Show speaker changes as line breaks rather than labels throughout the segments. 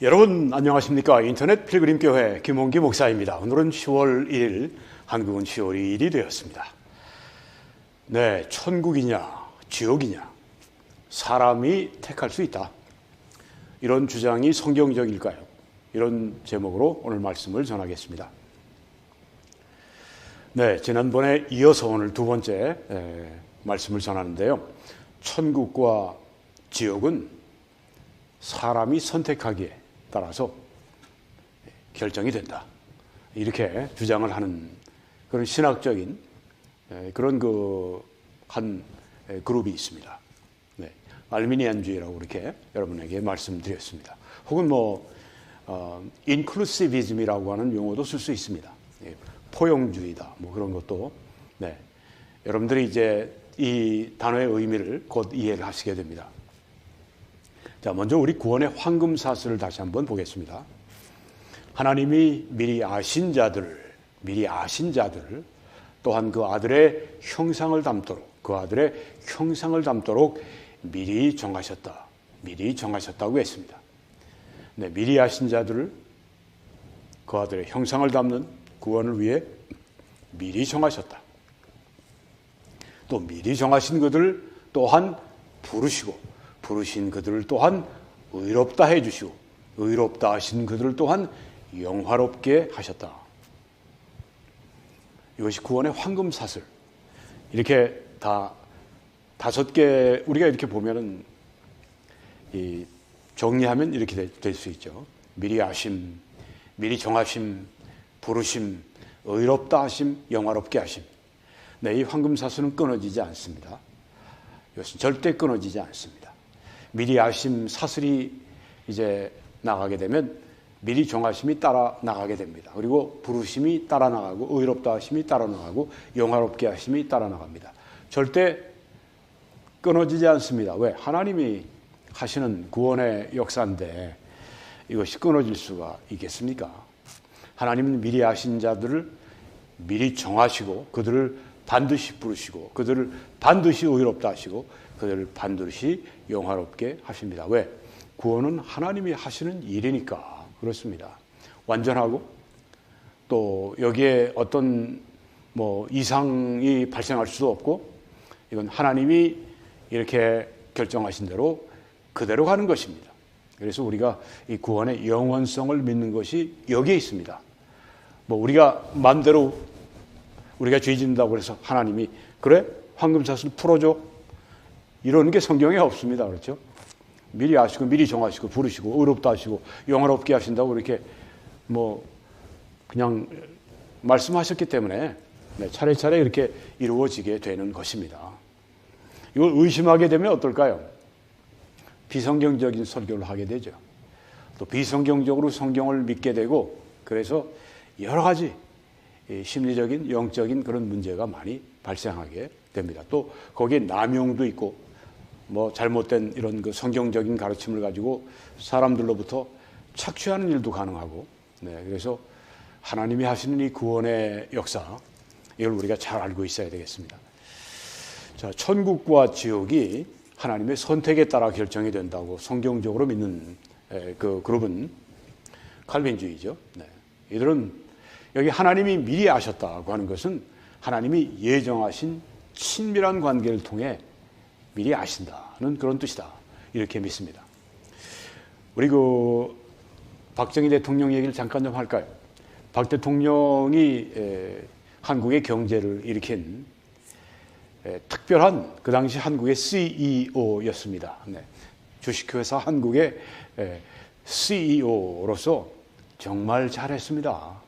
여러분 안녕하십니까? 인터넷 필그림교회 김홍기 목사입니다. 오늘은 10월 1일, 한국은 10월 2일이 되었습니다. 네, 천국이냐 지옥이냐 사람이 택할 수 있다. 이런 주장이 성경적일까요? 이런 제목으로 오늘 말씀을 전하겠습니다. 네, 지난번에 이어서 오늘 두 번째 말씀을 전하는데요. 천국과 지옥은 사람이 선택하기에 따라서 결정이 된다. 이렇게 주장을 하는 그런 신학적인 그런 한 그룹이 있습니다. 네, 알미니안주의라고 이렇게 여러분에게 말씀드렸습니다. 혹은 인클루시비즘이라고 하는 용어도 쓸 수 있습니다. 포용주의다. 그런 것도. 네, 여러분들이 이제 이 단어의 의미를 곧 이해를 하시게 됩니다. 자, 먼저 우리 구원의 황금사슬을 다시 한번 보겠습니다. 하나님이 미리 아신 자들 또한 그 아들의 형상을 담도록 미리 정하셨다고 했습니다. 네, 미리 아신 자들을 그 아들의 형상을 담는 구원을 위해 미리 정하셨다. 또 미리 정하신 그들 또한 부르신 그들을 또한 의롭다 해주시고 의롭다 하신 그들을 또한 영화롭게 하셨다. 이것이 구원의 황금사슬. 이렇게 다섯 개 우리가 이렇게 보면은 정리하면 이렇게 될 수 있죠. 미리 아심, 미리 정하심, 부르심, 의롭다 하심, 영화롭게 하심. 네, 이 황금사슬은 끊어지지 않습니다. 이것은 절대 끊어지지 않습니다. 미리 아심 사슬이 이제 나가게 되면 미리 정하심이 따라 나가게 됩니다. 그리고 부르심이 따라 나가고 의롭다 하심이 따라 나가고 영화롭게 하심이 따라 나갑니다. 절대 끊어지지 않습니다. 왜? 하나님이 하시는 구원의 역사인데 이것이 끊어질 수가 있겠습니까? 하나님은 미리 아신 자들을 미리 정하시고 그들을 반드시 부르시고 그들을 반드시 의롭다 하시고 그들을 반드시 영화롭게 하십니다. 왜? 구원은 하나님이 하시는 일이니까 그렇습니다. 완전하고 또 여기에 어떤 이상이 발생할 수도 없고 이건 하나님이 이렇게 결정하신 대로 그대로 가는 것입니다. 그래서 우리가 이 구원의 영원성을 믿는 것이 여기에 있습니다. 우리가 마음대로 우리가 죄 짓는다고 해서 하나님이 그래? 황금사슬 풀어줘? 이러는 게 성경에 없습니다. 그렇죠? 미리 아시고 미리 정하시고 부르시고 의롭다 하시고 영화롭게 하신다고 이렇게 그냥 말씀하셨기 때문에 차례차례 이렇게 이루어지게 되는 것입니다. 이걸 의심하게 되면 어떨까요? 비성경적인 설교를 하게 되죠. 또 비성경적으로 성경을 믿게 되고 그래서 여러 가지 심리적인 영적인 그런 문제가 많이 발생하게 됩니다. 또 거기에 남용도 있고 잘못된 이런 그 성경적인 가르침을 가지고 사람들로부터 착취하는 일도 가능하고 그래서 하나님이 하시는 이 구원의 역사 이걸 우리가 잘 알고 있어야 되겠습니다. 자, 천국과 지옥이 하나님의 선택에 따라 결정이 된다고 성경적으로 믿는 그 그룹은 칼빈주의죠. 이들은 여기 하나님이 미리 아셨다고 하는 것은 하나님이 예정하신 친밀한 관계를 통해 미리 아신다는 그런 뜻이다. 이렇게 믿습니다. 우리 박정희 대통령 얘기를 잠깐 좀 할까요? 박 대통령이 한국의 경제를 일으킨 특별한 그 당시 한국의 CEO였습니다. 주식회사 한국의 CEO로서 정말 잘했습니다.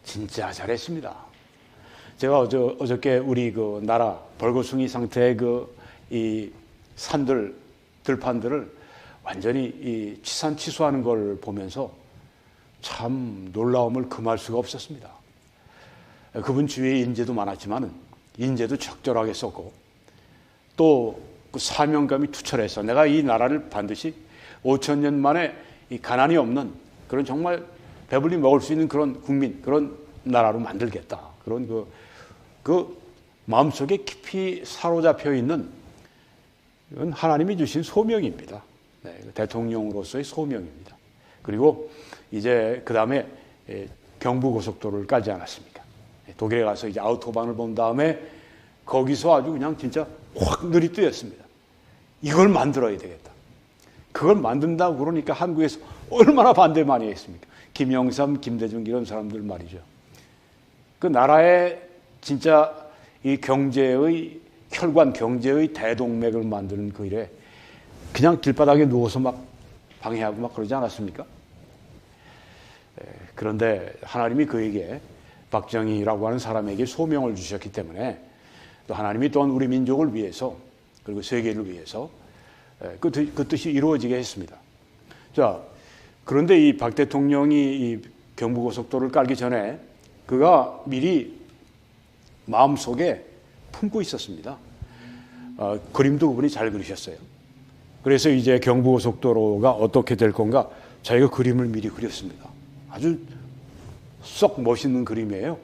진짜 잘했습니다. 제가 어저께 우리 나라 벌거숭이 상태의 이 들판들을 완전히 치산치수하는 걸 보면서 참 놀라움을 금할 수가 없었습니다. 그분 주위에 인재도 많았지만 인재도 적절하게 썼고 또 그 사명감이 투철해서 내가 이 나라를 반드시 5,000년 만에 이 가난이 없는 그런 정말 배불리 먹을 수 있는 그런 국민, 그런 나라로 만들겠다. 그런 그 마음속에 깊이 사로잡혀 있는 이건 하나님이 주신 소명입니다. 대통령으로서의 소명입니다. 그리고 이제 그 다음에 경부고속도로를 까지 않았습니까? 독일에 가서 이제 아우토반을 본 다음에 거기서 아주 그냥 진짜 확 눈이 뜨였습니다. 이걸 만들어야 되겠다. 그걸 만든다고 그러니까 한국에서 얼마나 반대 많이 했습니까? 김영삼, 김대중 이런 사람들 말이죠. 그 나라의 진짜 이 경제의 혈관, 경제의 대동맥을 만드는 그 일에 그냥 길바닥에 누워서 막 방해하고 막 그러지 않았습니까? 그런데 하나님이 그에게 박정희라고 하는 사람에게 소명을 주셨기 때문에 또 하나님이 또한 우리 민족을 위해서 그리고 세계를 위해서 그 뜻이 이루어지게 했습니다. 자, 그런데 이 박 대통령이 이 경부고속도로를 깔기 전에 그가 미리 마음속에 품고 있었습니다. 그림도 그분이 잘 그리셨어요. 그래서 이제 경부고속도로가 어떻게 될 건가 자기가 그림을 미리 그렸습니다. 아주 썩 멋있는 그림이에요.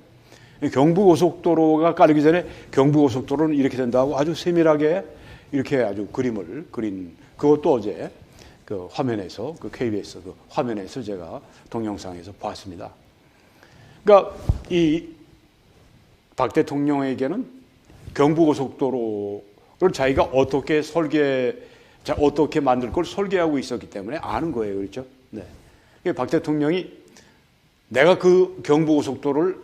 경부고속도로가 깔리기 전에 경부고속도로는 이렇게 된다고 아주 세밀하게 이렇게 아주 그림을 그린 그것도 어제 그 화면에서 그 KBS 그 화면에서 제가 동영상에서 봤습니다. 그러니까 이 박 대통령에게는 경부고속도로를 자기가 어떻게 어떻게 만들 걸 설계하고 있었기 때문에 아는 거예요, 그렇죠? 네. 박 대통령이 내가 그 경부고속도로를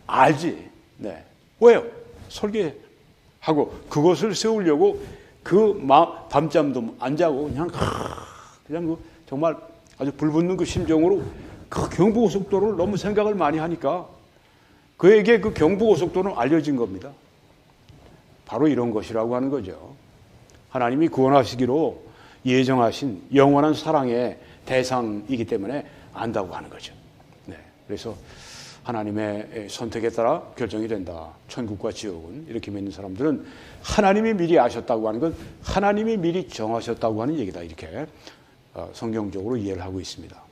알지. 네. 왜요? 설계하고 그것을 세우려고 밤잠도 안 자고 그냥 정말 아주 불붙는 그 심정으로 그 경부고속도로를 너무 생각을 많이 하니까 그에게 그 경부고속도로는 알려진 겁니다. 바로 이런 것이라고 하는 거죠. 하나님이 구원하시기로 예정하신 영원한 사랑의 대상이기 때문에 안다고 하는 거죠. 네. 그래서 하나님의 선택에 따라 결정이 된다. 천국과 지옥은 이렇게 믿는 사람들은 하나님이 미리 아셨다고 하는 건 하나님이 미리 정하셨다고 하는 얘기다. 이렇게 성경적으로 이해를 하고 있습니다.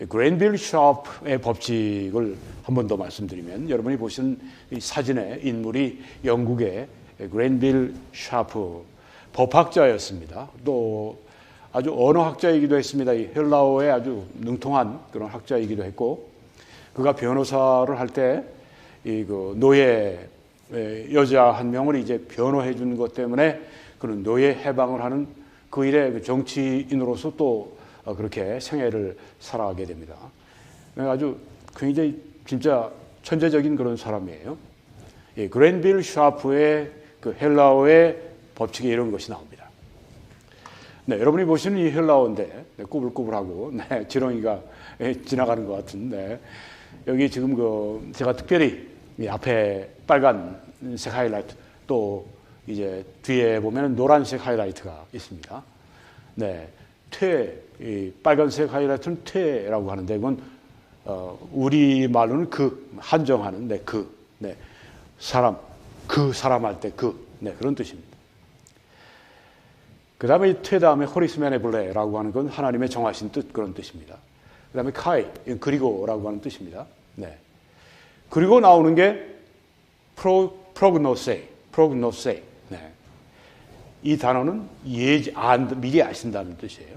그랜빌 샤프의 법칙을 한 번 더 말씀드리면 여러분이 보시는 이 사진의 인물이 영국의 그랜빌 샤프 법학자였습니다. 또 아주 언어학자이기도 했습니다. 이 헬라어에 아주 능통한 그런 학자이기도 했고 그가 변호사를 할 때 이 그 노예 여자 한 명을 이제 변호해 주는 것 때문에 그런 노예 해방을 하는 그 일에 정치인으로서 또 그렇게 생애를 살아가게 됩니다. 아주 굉장히 진짜 천재적인 그런 사람이에요. 예, 그랜빌 샤프의 그 헬라어의 법칙에 이런 것이 나옵니다. 네, 여러분이 보시는 이 헬라어인데 네, 꾸불꾸불하고 네, 지렁이가 지나가는 것 같은데 여기 지금 그 제가 특별히 이 앞에 빨간색 하이라이트 또 이제 뒤에 보면 노란색 하이라이트가 있습니다. 네, 이 빨간색 하이라이트는 퇴라고 하는데 이건 우리 말로는 한정하는 사람 할 때 그런 뜻입니다. 그 다음에 이 퇴 다음에 호리스메네블레라고 하는 건 하나님의 정하신 뜻 그런 뜻입니다. 그 다음에 카이 그리고라고 하는 뜻입니다. 네. 그리고 나오는 게 프로그노세. 네. 이 단어는 미리 아신다는 뜻이에요.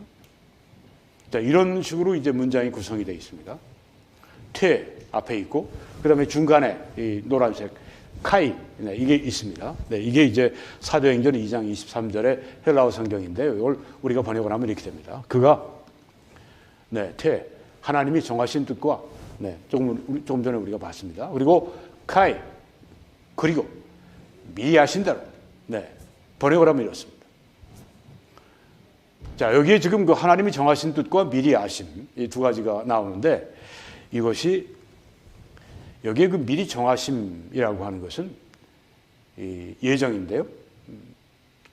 자, 이런 식으로 이제 문장이 구성이 되어 있습니다. 퇴 앞에 있고, 그 다음에 중간에 이 노란색 카이, 네, 이게 있습니다. 네, 이게 이제 사도행전 2장 23절의 헬라어 성경인데, 이걸 우리가 번역을 하면 이렇게 됩니다. 그가, 네, 퇴, 하나님이 정하신 뜻과, 네, 조금 전에 우리가 봤습니다. 그리고 카이, 그리고 미리 하신 대로, 네, 번역을 하면 이렇습니다. 자, 여기에 지금 그 하나님이 정하신 뜻과 미리 아심, 이 두 가지가 나오는데, 이것이, 여기에 그 미리 정하심이라고 하는 것은 이 예정인데요.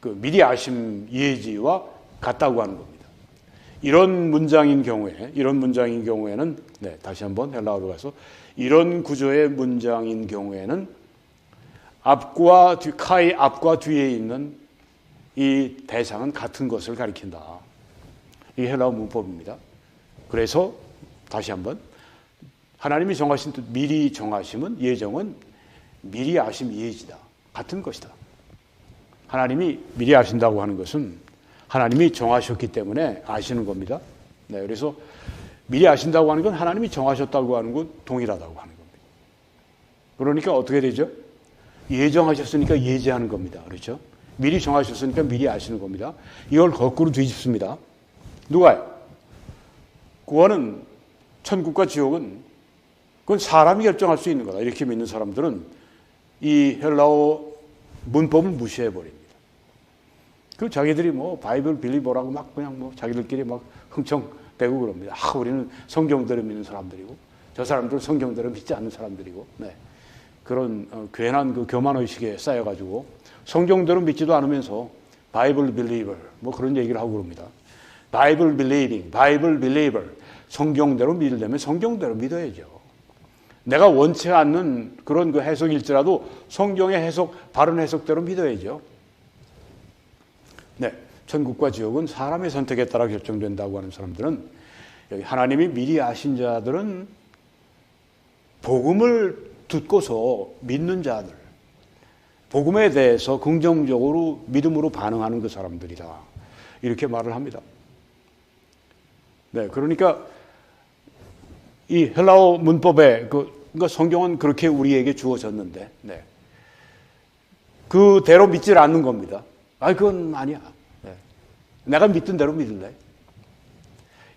그 미리 아심 예지와 같다고 하는 겁니다. 이런 문장인 경우에는, 네, 다시 한번 헬라어로 가서, 이런 구조의 문장인 경우에는 카이 앞과 뒤에 있는 이 대상은 같은 것을 가리킨다. 이 헬라어 문법입니다. 그래서 다시 한번 하나님이 정하신 뜻 미리 정하심은 예정은 미리 아심 예지다. 같은 것이다. 하나님이 미리 아신다고 하는 것은 하나님이 정하셨기 때문에 아시는 겁니다. 네, 그래서 미리 아신다고 하는 건 하나님이 정하셨다고 하는 건 동일하다고 하는 겁니다. 그러니까 어떻게 되죠? 예정하셨으니까 예지하는 겁니다. 그렇죠? 미리 정하셨으니까 미리 아시는 겁니다. 이걸 거꾸로 뒤집습니다. 누가요? 구원은, 천국과 지옥은 그건 사람이 결정할 수 있는 거다. 이렇게 믿는 사람들은 이 헬라어 문법을 무시해 버립니다. 그 자기들이 뭐 바이블 빌리버라고 막 그냥 뭐 자기들끼리 막 흥청대고 그럽니다. 우리는 성경대로 믿는 사람들이고 저 사람들은 성경대로 믿지 않는 사람들이고, 네. 그런 괜한 그 교만 의식에 쌓여가지고 성경대로 믿지도 않으면서 바이블 빌리버 뭐 그런 얘기를 하고 그럽니다. 바이블 빌리빙, 바이블 빌리버. 성경대로 믿으려면 성경대로 믿어야죠. 내가 원치 않는 그런 그 해석일지라도 성경의 해석, 바른 해석대로 믿어야죠. 네, 천국과 지옥은 사람의 선택에 따라 결정된다고 하는 사람들은, 여기 하나님이 미리 아신 자들은 복음을 듣고서 믿는 자들, 복음에 대해서 긍정적으로 믿음으로 반응하는 그 사람들이다. 이렇게 말을 합니다. 네, 그러니까 이 헬라어 문법에 그러니까 성경은 그렇게 우리에게 주어졌는데, 네. 그대로 믿질 않는 겁니다. 그건 아니야. 네. 내가 믿던 대로 믿을래.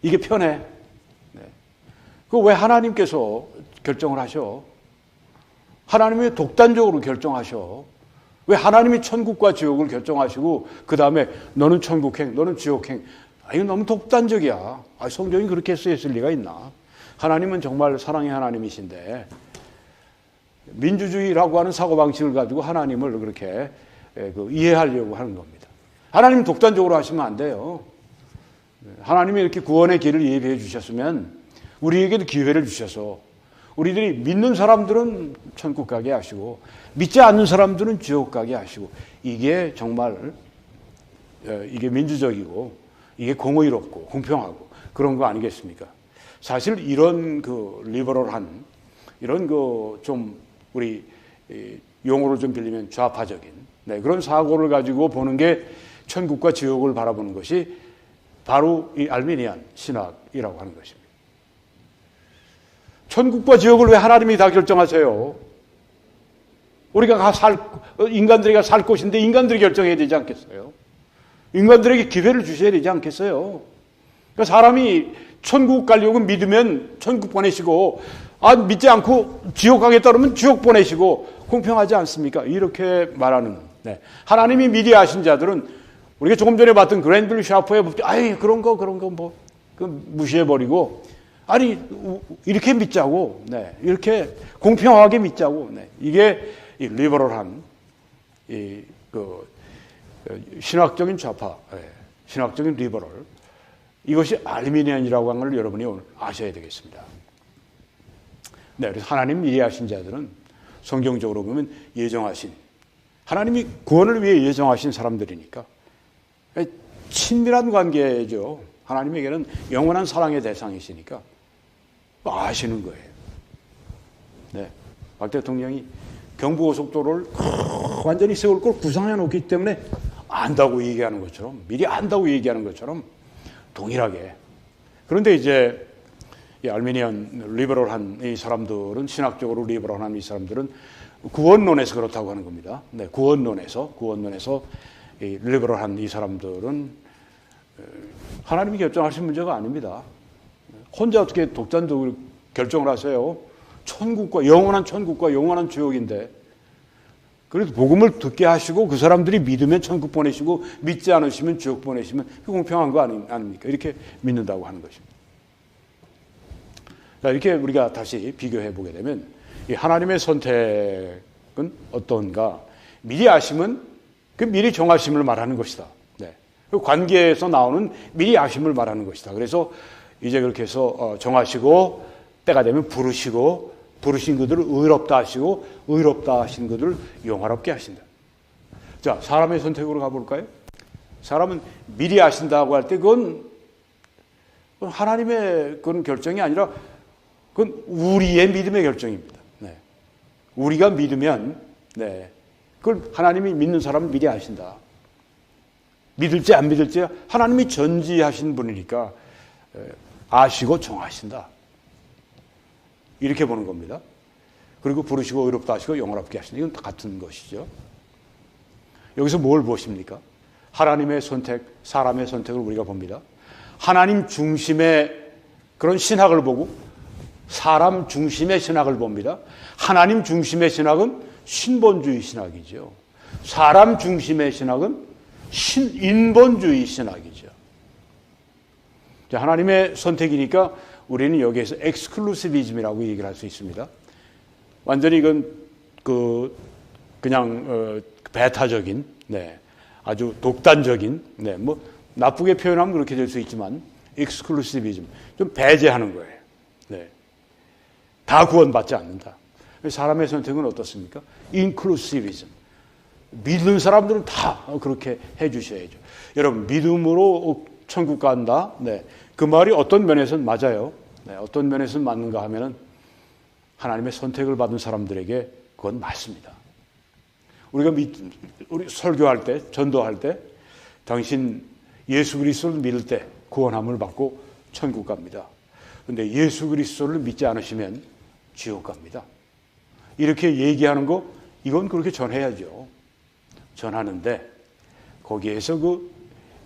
이게 편해. 네. 그 왜 하나님께서 결정을 하셔? 하나님이 독단적으로 결정하셔. 왜 하나님이 천국과 지옥을 결정하시고 그 다음에 너는 천국행, 너는 지옥행. 이거 너무 독단적이야. 성경이 그렇게 쓰였을 리가 있나? 하나님은 정말 사랑의 하나님이신데 민주주의라고 하는 사고방식을 가지고 하나님을 그렇게 이해하려고 하는 겁니다. 하나님 독단적으로 하시면 안 돼요. 하나님이 이렇게 구원의 길을 예비해 주셨으면 우리에게도 기회를 주셔서 우리들이 믿는 사람들은 천국 가게 하시고 믿지 않는 사람들은 지옥 가게 하시고, 이게 정말 이게 민주적이고 이게 공의롭고 공평하고 그런 거 아니겠습니까? 사실 이런 그 리버럴한, 이런 그 좀 우리 용어로 좀 빌리면 좌파적인, 네, 그런 사고를 가지고 보는 게 천국과 지옥을 바라보는 것이 바로 이 알미니안 신학이라고 하는 것입니다. 천국과 지옥을 왜 하나님이 다 결정하세요? 우리가 인간들이 살 곳인데 인간들이 결정해야 되지 않겠어요? 인간들에게 기회를 주셔야 되지 않겠어요? 그러니까 사람이 천국 가려고 믿으면 천국 보내시고, 믿지 않고 지옥 가겠다 그러면 지옥 보내시고, 공평하지 않습니까? 이렇게 말하는, 네. 하나님이 미리 아신 자들은 우리가 조금 전에 봤던 그랜빌 샤퍼의 그런 거 뭐 무시해버리고, 이렇게 믿자고, 네. 이렇게 공평하게 믿자고, 네. 이게 이 리버럴한 신학적인 좌파, 네. 신학적인 리버럴, 이것이 알미니안이라고 하는 걸 여러분이 오늘 아셔야 되겠습니다. 네, 그래서 하나님 미리 아신 자들은 성경적으로 보면 예정하신, 하나님이 구원을 위해 예정하신 사람들이니까 친밀한 관계죠. 하나님에게는 영원한 사랑의 대상이시니까 아시는 거예요. 네, 박 대통령이 경부고속도로를 완전히 세울 걸 구상해 놓기 때문에 안다고 얘기하는 것처럼, 미리 안다고 얘기하는 것처럼 동일하게. 그런데 이제 이 알미니안 리버럴한 이 사람들은, 신학적으로 리버럴한 이 사람들은 구원론에서 그렇다고 하는 겁니다. 네, 구원론에서 이 리버럴한 이 사람들은 하나님이 결정하신 문제가 아닙니다. 혼자 어떻게 독단적으로 결정을 하세요? 영원한 천국과 영원한 지옥인데. 그래서 복음을 듣게 하시고 그 사람들이 믿으면 천국 보내시고 믿지 않으시면 지옥 보내시면 공평한 거 아닙니까? 이렇게 믿는다고 하는 것입니다. 자, 이렇게 우리가 다시 비교해 보게 되면 이 하나님의 선택은 어떤가? 미리 아심은 그 미리 정하심을 말하는 것이다. 네. 그 관계에서 나오는 미리 아심을 말하는 것이다. 그래서 이제 그렇게 해서 정하시고 때가 되면 부르신 그들을 의롭다 하시고 의롭다 하신 그들을 영화롭게 하신다. 자, 사람의 선택으로 가볼까요? 사람은 미리 아신다고 할 때 그건 하나님의 그런 결정이 아니라 그건 우리의 믿음의 결정입니다. 네. 우리가 믿으면, 네, 그걸 하나님이 믿는 사람은 미리 아신다. 믿을지 안 믿을지 하나님이 전지하신 분이니까 아시고 정하신다. 이렇게 보는 겁니다. 그리고 부르시고 의롭다 하시고 영원롭게 하신다. 이건 같은 것이죠. 여기서 뭘 보십니까? 하나님의 선택, 사람의 선택을 우리가 봅니다. 하나님 중심의 그런 신학을 보고 사람 중심의 신학을 봅니다. 하나님 중심의 신학은 신본주의 신학이죠. 사람 중심의 신학은 인본주의 신학이죠. 하나님의 선택이니까 우리는 여기에서 엑스클루시비즘이라고 얘기를 할 수 있습니다. 완전히 이건 그냥 배타적인, 아주 독단적인, 뭐 나쁘게 표현하면 그렇게 될 수 있지만 엑스클루시비즘, 좀 배제하는 거예요. 다 구원받지 않는다. 사람의 선택은 어떻습니까? 인클루시비즘. 믿는 사람들은 다 그렇게 해 주셔야죠. 여러분, 믿음으로 천국 간다. 그 말이 어떤 면에서는 맞아요. 어떤 면에서는 맞는가 하면은 하나님의 선택을 받은 사람들에게 그건 맞습니다. 우리 설교할 때, 전도할 때, 당신 예수 그리스도를 믿을 때 구원함을 받고 천국 갑니다. 그런데 예수 그리스도를 믿지 않으시면 지옥 갑니다. 이렇게 얘기하는 거, 이건 그렇게 전해야죠. 전하는데 거기에서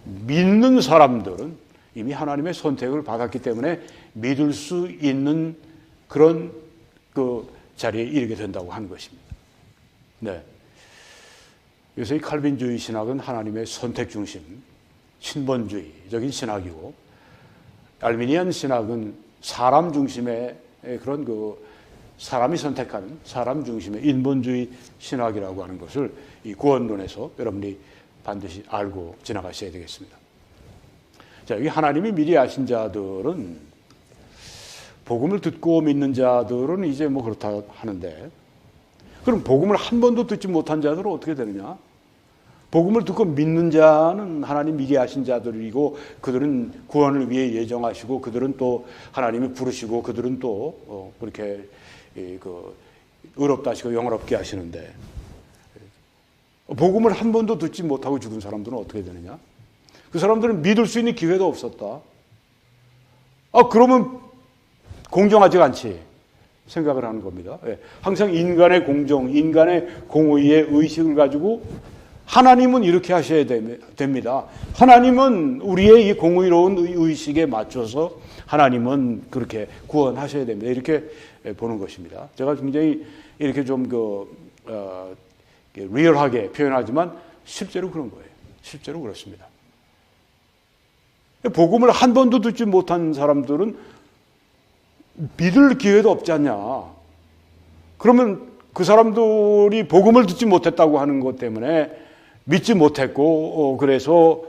믿는 사람들은 이미 하나님의 선택을 받았기 때문에 믿을 수 있는 그런 자리에 이르게 된다고 하는 것입니다. 그래서 이 칼빈주의 신학은 하나님의 선택 중심, 신본주의적인 신학이고, 알미니안 신학은 사람 중심의 그런 사람이 선택하는 사람 중심의 인본주의 신학이라고 하는 것을 이 구원론에서 여러분이 반드시 알고 지나가셔야 되겠습니다. 자, 여기 하나님이 미리 아신 자들은, 복음을 듣고 믿는 자들은 이제 뭐 그렇다 하는데, 그럼 복음을 한 번도 듣지 못한 자들은 어떻게 되느냐? 복음을 듣고 믿는 자는 하나님 미리 아신 자들이고, 그들은 구원을 위해 예정하시고, 그들은 또 하나님이 부르시고, 그들은 또 그렇게 의롭다 하시고 영원롭게 하시는데, 복음을 한 번도 듣지 못하고 죽은 사람들은 어떻게 되느냐? 그 사람들은 믿을 수 있는 기회도 없었다. 그러면 공정하지 않지 생각을 하는 겁니다. 항상 인간의 공정, 인간의 공의의 의식을 가지고 하나님은 이렇게 하셔야 됩니다. 하나님은 우리의 이 공의로운 의식에 맞춰서 하나님은 그렇게 구원하셔야 됩니다. 이렇게 보는 것입니다. 제가 굉장히 이렇게 좀 리얼하게 표현하지만 실제로 그런 거예요. 실제로 그렇습니다. 복음을 한 번도 듣지 못한 사람들은 믿을 기회도 없지 않냐. 그러면 그 사람들이 복음을 듣지 못했다고 하는 것 때문에 믿지 못했고, 그래서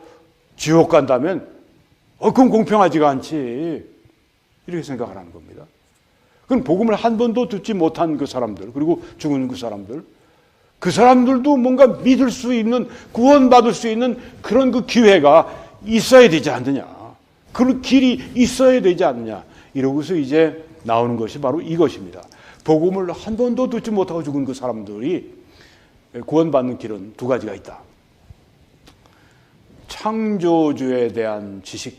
지옥 간다면, 그건 공평하지가 않지. 이렇게 생각을 하는 겁니다. 그럼 복음을 한 번도 듣지 못한 그 사람들, 그리고 죽은 그 사람들도 뭔가 믿을 수 있는, 구원받을 수 있는 그런 기회가 있어야 되지 않느냐. 그런 길이 있어야 되지 않느냐. 이러고서 이제 나오는 것이 바로 이것입니다. 복음을 한 번도 듣지 못하고 죽은 그 사람들이 구원받는 길은 두 가지가 있다. 창조주에 대한 지식,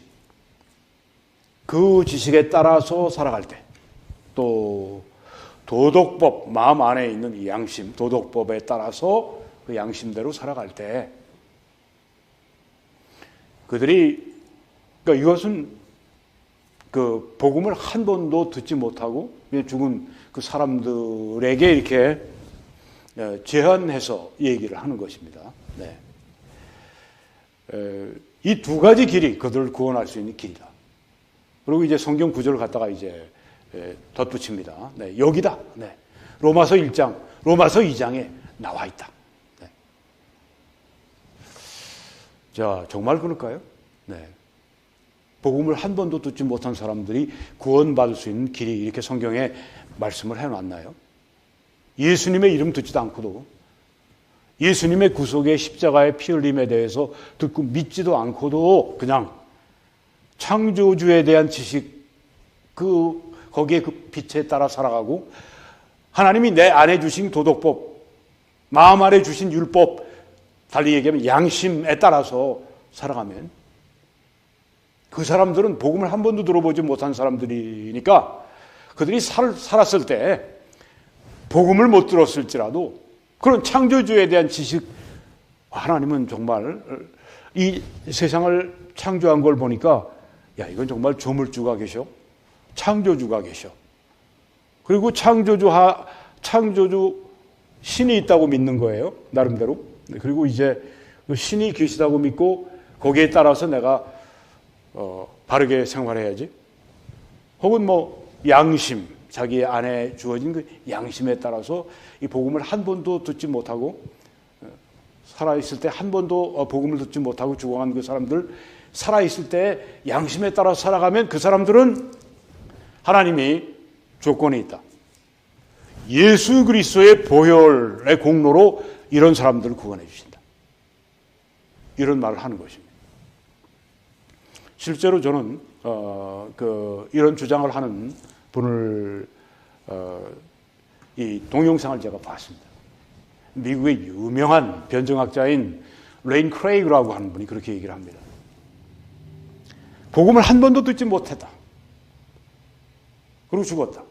그 지식에 따라서 살아갈 때, 또 도덕법, 마음 안에 있는 이 양심, 도덕법에 따라서 그 양심대로 살아갈 때, 그들이, 그러니까 이것은 복음을 한 번도 듣지 못하고 죽은 그 사람들에게 이렇게 제한해서 얘기를 하는 것입니다. 이 두 가지 길이 그들을 구원할 수 있는 길이다. 그리고 이제 성경 구절을 갖다가 이제 덧붙입니다. 여기다. 로마서 1장, 로마서 2장에 나와 있다. 자, 정말 그럴까요? 복음을 한 번도 듣지 못한 사람들이 구원받을 수 있는 길이 이렇게 성경에 말씀을 해놨나요? 예수님의 이름 듣지도 않고도, 예수님의 구속의 십자가의 피 흘림에 대해서 듣고 믿지도 않고도 그냥 창조주에 대한 지식, 거기에 그 빛에 따라 살아가고, 하나님이 내 안에 주신 도덕법, 마음 안에 주신 율법, 달리 얘기하면 양심에 따라서 살아가면 그 사람들은 복음을 한 번도 들어보지 못한 사람들이니까 그들이 살았을 때 복음을 못 들었을지라도 그런 창조주에 대한 지식, 하나님은 정말 이 세상을 창조한 걸 보니까 야, 이건 정말 조물주가 계셔. 창조주가 계셔. 그리고 창조주 신이 있다고 믿는 거예요. 나름대로. 그리고 이제 신이 계시다고 믿고 거기에 따라서 내가 바르게 생활해야지. 혹은 뭐 양심, 자기 안에 주어진 그 양심에 따라서 이 복음을 한 번도 듣지 못하고 살아있을 때 한 번도 복음을 듣지 못하고 죽어간 그 사람들, 살아있을 때 양심에 따라 살아가면 그 사람들은 하나님이 조건이 있다. 예수 그리스도의 보혈의 공로로 이런 사람들을 구원해 주신다. 이런 말을 하는 것입니다. 실제로 저는 이런 주장을 하는 분을 이 동영상을 제가 봤습니다. 미국의 유명한 변증학자인 레인 크레이그라고 하는 분이 그렇게 얘기를 합니다. 복음을 한 번도 듣지 못했다. 그리고 죽었다.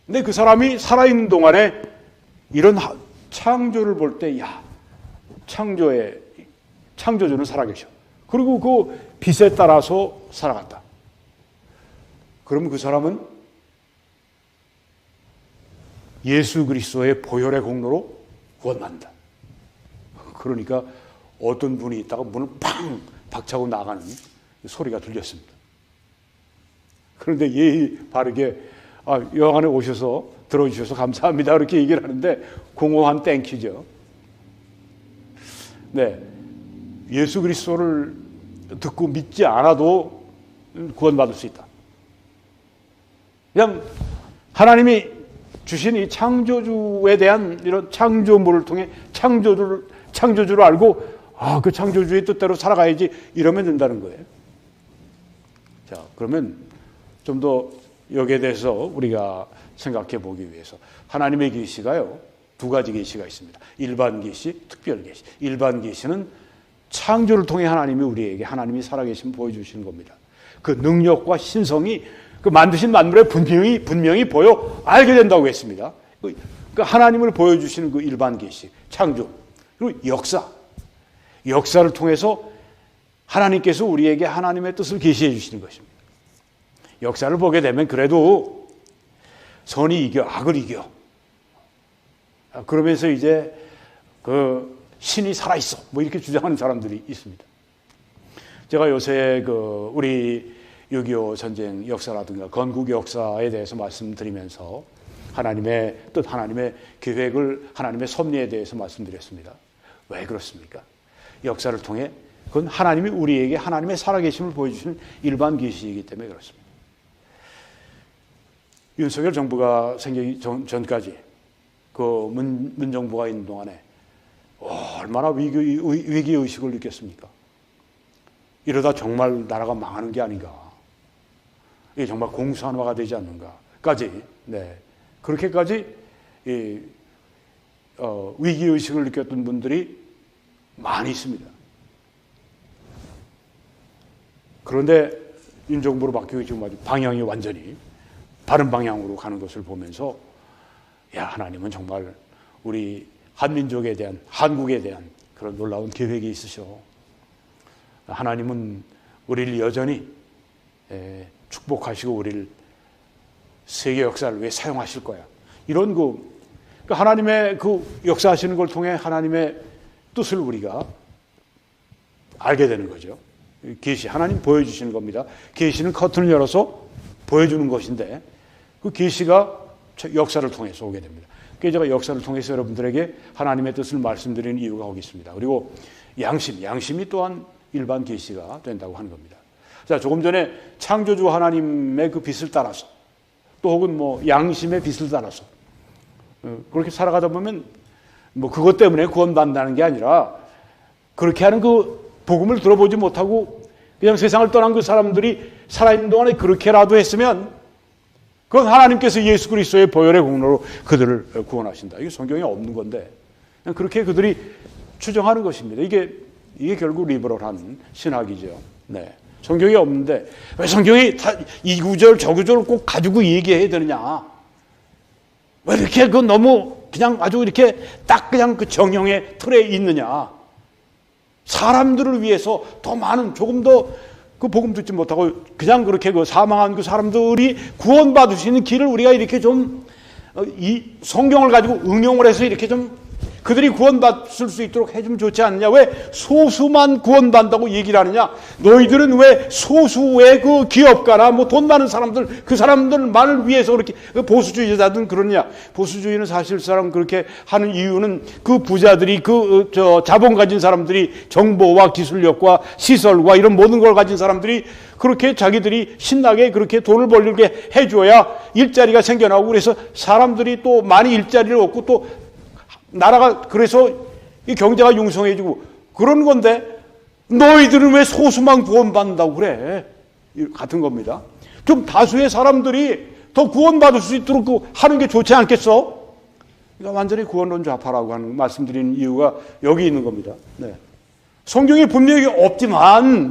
근데 그 사람이 살아있는 동안에 이런 창조를 볼 때, 야, 창조주는 살아계셔. 그리고 그 빛에 따라서 살아갔다. 그럼 그 사람은 예수 그리스도의 보혈의 공로로 구원받는다. 그러니까 어떤 분이 있다가 문을 팡 박차고 나가는 소리가 들렸습니다. 그런데 예의 바르게 여 안에 오셔서 들어주셔서 감사합니다. 그렇게 얘기를 하는데 공허한 땡큐죠. 네, 예수 그리스도를 듣고 믿지 않아도 구원받을 수 있다. 그냥 하나님이 주신 이 창조주에 대한 이런 창조물을 통해 창조주를 알고 그 창조주의 뜻대로 살아가야지 이러면 된다는 거예요. 자, 그러면 좀 더 여기에 대해서 우리가 생각해 보기 위해서 하나님의 계시가요, 두 가지 계시가 있습니다. 일반 계시, 특별 계시. 일반 계시는 창조를 통해 하나님이 우리에게 하나님이 살아계신 보여주시는 겁니다. 그 능력과 신성이 그 만드신 만물에 분명히 보여 알게 된다고 했습니다. 그 하나님을 보여주시는 그 일반 계시, 창조. 그리고 역사를 통해서 하나님께서 우리에게 하나님의 뜻을 계시해 주시는 것입니다. 역사를 보게 되면 그래도 선이 이겨, 악을 이겨. 그러면서 이제 그 신이 살아있어. 뭐 이렇게 주장하는 사람들이 있습니다. 제가 요새 우리 6.25 전쟁 역사라든가 건국 역사에 대해서 말씀드리면서 하나님의 뜻, 하나님의 계획을, 하나님의 섭리에 대해서 말씀드렸습니다. 왜 그렇습니까? 역사를 통해 그건 하나님이 우리에게 하나님의 살아계심을 보여주시는 일반 계시이기 때문에 그렇습니다. 윤석열 정부가 생기기 전까지 그 문정부가 있는 동안에 얼마나 위기의식을 느꼈습니까? 이러다 정말 나라가 망하는 게 아닌가. 이게 정말 공산화가 되지 않는가까지, 네, 그렇게까지 위기의식을 느꼈던 분들이 많이 있습니다. 그런데 윤 정부로 바뀌고 지금 아주 방향이 완전히 다른 방향으로 가는 것을 보면서 야, 하나님은 정말 우리 한민족에 대한, 한국에 대한 그런 놀라운 계획이 있으셔. 하나님은 우리를 여전히 축복하시고 우리를 세계 역사를 위해 사용하실 거야. 이런 하나님의 역사하시는 걸 통해 하나님의 뜻을 우리가 알게 되는 거죠. 계시, 하나님 보여주시는 겁니다. 계시는 커튼을 열어서 보여주는 것인데 그 계시가 역사를 통해서 오게 됩니다. 그래서 제가 역사를 통해서 여러분들에게 하나님의 뜻을 말씀드리는 이유가 거기 있습니다. 그리고 양심이 또한 일반 계시가 된다고 하는 겁니다. 자, 조금 전에 창조주 하나님의 그 빛을 따라서 또 혹은 양심의 빛을 따라서 그렇게 살아가다 보면 그것 때문에 구원받는다는 게 아니라 그렇게 하는 그 복음을 들어보지 못하고 그냥 세상을 떠난 그 사람들이 살아있는 동안에 그렇게라도 했으면 그건 하나님께서 예수 그리스도의 보혈의 공로로 그들을 구원하신다. 이게 성경에 없는 건데 그냥 그렇게 그들이 추정하는 것입니다. 이게 결국 리버럴한 신학이죠. 네. 성경에 없는데 왜 성경이 이 구절 저 구절을 꼭 가지고 얘기해야 되느냐? 왜 이렇게 그 너무 그냥 아주 이렇게 딱 그냥 그 정형의 틀에 있느냐? 사람들을 위해서 더 많은 조금 더 그 복음 듣지 못하고 그냥 그렇게 그 사망한 그 사람들이 구원받을 수 있는 길을 우리가 이렇게 좀 이 성경을 가지고 응용을 해서 이렇게 좀 그들이 구원받을 수 있도록 해주면 좋지 않느냐? 왜 소수만 구원받는다고 얘기를 하느냐? 너희들은 왜 소수의 그 기업가나 뭐 돈 많은 사람들, 그 사람들만을 위해서 그렇게 보수주의자든 그러냐? 보수주의는 사실상 그렇게 하는 이유는 그 부자들이 자본 가진 사람들이 정보와 기술력과 시설과 이런 모든 걸 가진 사람들이 그렇게 자기들이 신나게 그렇게 돈을 벌게 해줘야 일자리가 생겨나고 그래서 사람들이 또 많이 일자리를 얻고 또 나라가 그래서 이 경제가 융성해지고 그런 건데 너희들은 왜 소수만 구원받는다고 그래? 같은 겁니다. 좀 다수의 사람들이 더 구원받을 수 있도록 하는 게 좋지 않겠어? 그러니까 완전히 구원론 좌파라고 하는 말씀드리는 이유가 여기 있는 겁니다. 네. 성경이 분명히 없지만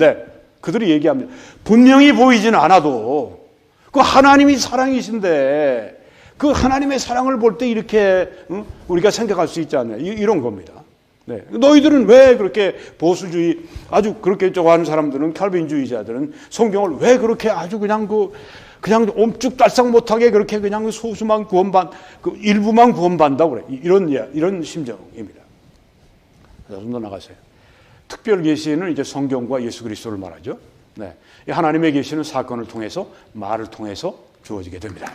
그들이 얘기합니다. 분명히 보이지는 않아도 그 하나님이 사랑이신데 그 하나님의 사랑을 볼 때 이렇게 우리가 생각할 수 있지 않냐 이런 겁니다. 네. 너희들은 왜 그렇게 보수주의 아주 그렇게 좋아하는 사람들은 칼빈주의자들은 성경을 왜 그렇게 아주 그냥 옴쭉달싹 못하게 그렇게 그냥 소수만 일부만 구원받는다고 그래. 이런 심정입니다. 좀 더 나가세요. 특별 계시는 이제 성경과 예수 그리스도를 말하죠. 네. 하나님의 계시는 사건을 통해서 말을 통해서 주어지게 됩니다.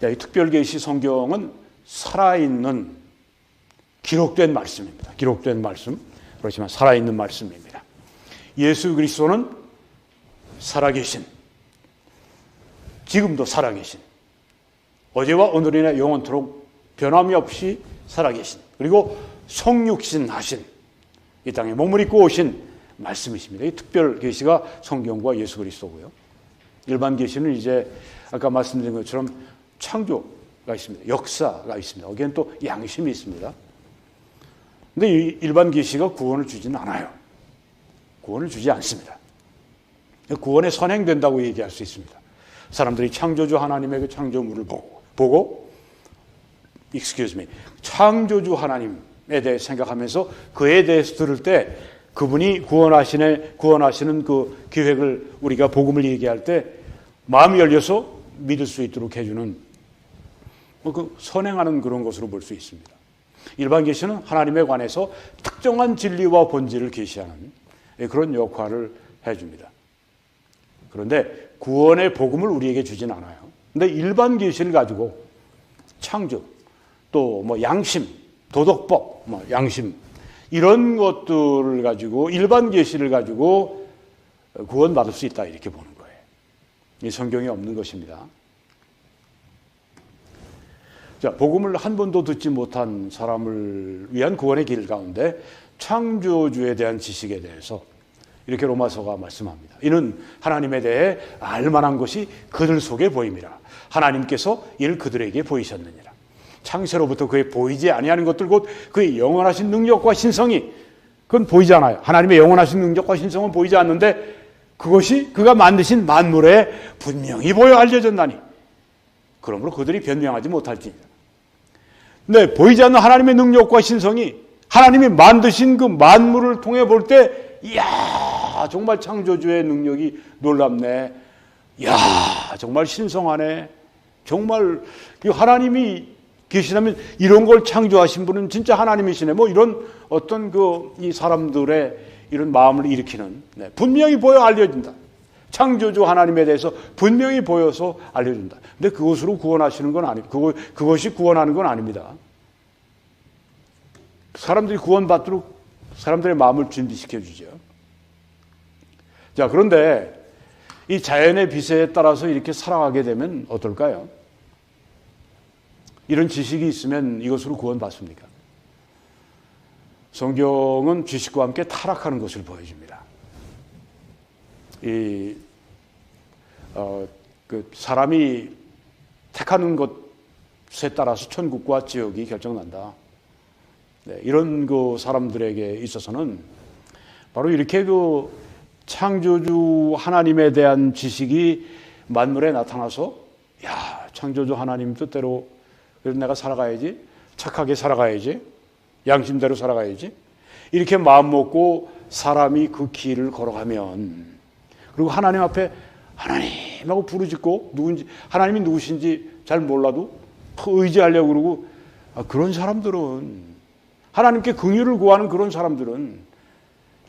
이 특별계시 성경은 살아있는 기록된 말씀입니다. 기록된 말씀, 그렇지만 살아있는 말씀입니다. 예수 그리스도는 살아계신, 지금도 살아계신, 어제와 오늘이나 영원토록 변함이 없이 살아계신, 그리고 성육신하신, 이 땅에 몸을 입고 오신 말씀이십니다. 이 특별계시가 성경과 예수 그리스도고요. 일반 계시는 이제 아까 말씀드린 것처럼 창조가 있습니다. 역사가 있습니다. 거기엔 또 양심이 있습니다. 근데 이 일반 계시가 구원을 주지는 않아요. 구원을 주지 않습니다. 구원에 선행된다고 얘기할 수 있습니다. 사람들이 창조주 하나님의 그 창조물을 보고 창조주 하나님에 대해 생각하면서 그에 대해서 들을 때 그분이 구원하시는 그 계획을 우리가 복음을 얘기할 때 마음이 열려서 믿을 수 있도록 해주는 그 선행하는 그런 것으로 볼 수 있습니다. 일반 계시는 하나님에 관해서 특정한 진리와 본질을 계시하는 그런 역할을 해줍니다. 그런데 구원의 복음을 우리에게 주진 않아요. 근데 일반 계시를 가지고 창조, 또 뭐 양심, 도덕법, 뭐 양심 이런 것들을 가지고 일반 계시를 가지고 구원받을 수 있다 이렇게 보는 거예요. 이 성경에 없는 것입니다. 자, 복음을 한 번도 듣지 못한 사람을 위한 구원의 길 가운데 창조주에 대한 지식에 대해서 이렇게 로마서가 말씀합니다. 이는 하나님에 대해 알만한 것이 그들 속에 보임이라. 하나님께서 이를 그들에게 보이셨느니라. 창세로부터 그의 보이지 아니하는 것들 곧 그의 영원하신 능력과 신성이 그건 보이지 않아요. 하나님의 영원하신 능력과 신성은 보이지 않는데 그것이 그가 만드신 만물에 분명히 보여 알려졌나니 그러므로 그들이 변명하지 못할지니라. 네, 보이지 않는 하나님의 능력과 신성이 하나님이 만드신 그 만물을 통해 볼 때 이야 정말 창조주의 능력이 놀랍네. 이야 정말 신성하네. 정말 하나님이 계시다면 이런 걸 창조하신 분은 진짜 하나님이시네. 뭐 이런 어떤 이 사람들의 이런 마음을 일으키는 분명히 보여 알려진다. 창조주 하나님에 대해서 분명히 보여서 알려준다. 근데 그것으로 구원하시는 건 아니고 그것이 구원하는 건 아닙니다. 사람들이 구원받도록 사람들의 마음을 준비시켜 주죠. 자, 그런데 이 자연의 비세에 따라서 이렇게 살아가게 되면 어떨까요? 이런 지식이 있으면 이것으로 구원받습니까? 성경은 지식과 함께 타락하는 것을 보여줍니다. 사람이 택하는 것에 따라서 천국과 지옥이 결정난다. 네, 이런 사람들에게 있어서는 바로 이렇게 창조주 하나님에 대한 지식이 만물에 나타나서 야, 창조주 하나님 뜻대로 그래서 내가 살아가야지, 착하게 살아가야지, 양심대로 살아가야지, 이렇게 마음 먹고 사람이 그 길을 걸어가면, 그리고 하나님 앞에 하나님하고 부르짖고 하나님이 누구신지 잘 몰라도 의지하려고 그러고, 그런 사람들은, 하나님께 긍휼을 구하는 그런 사람들은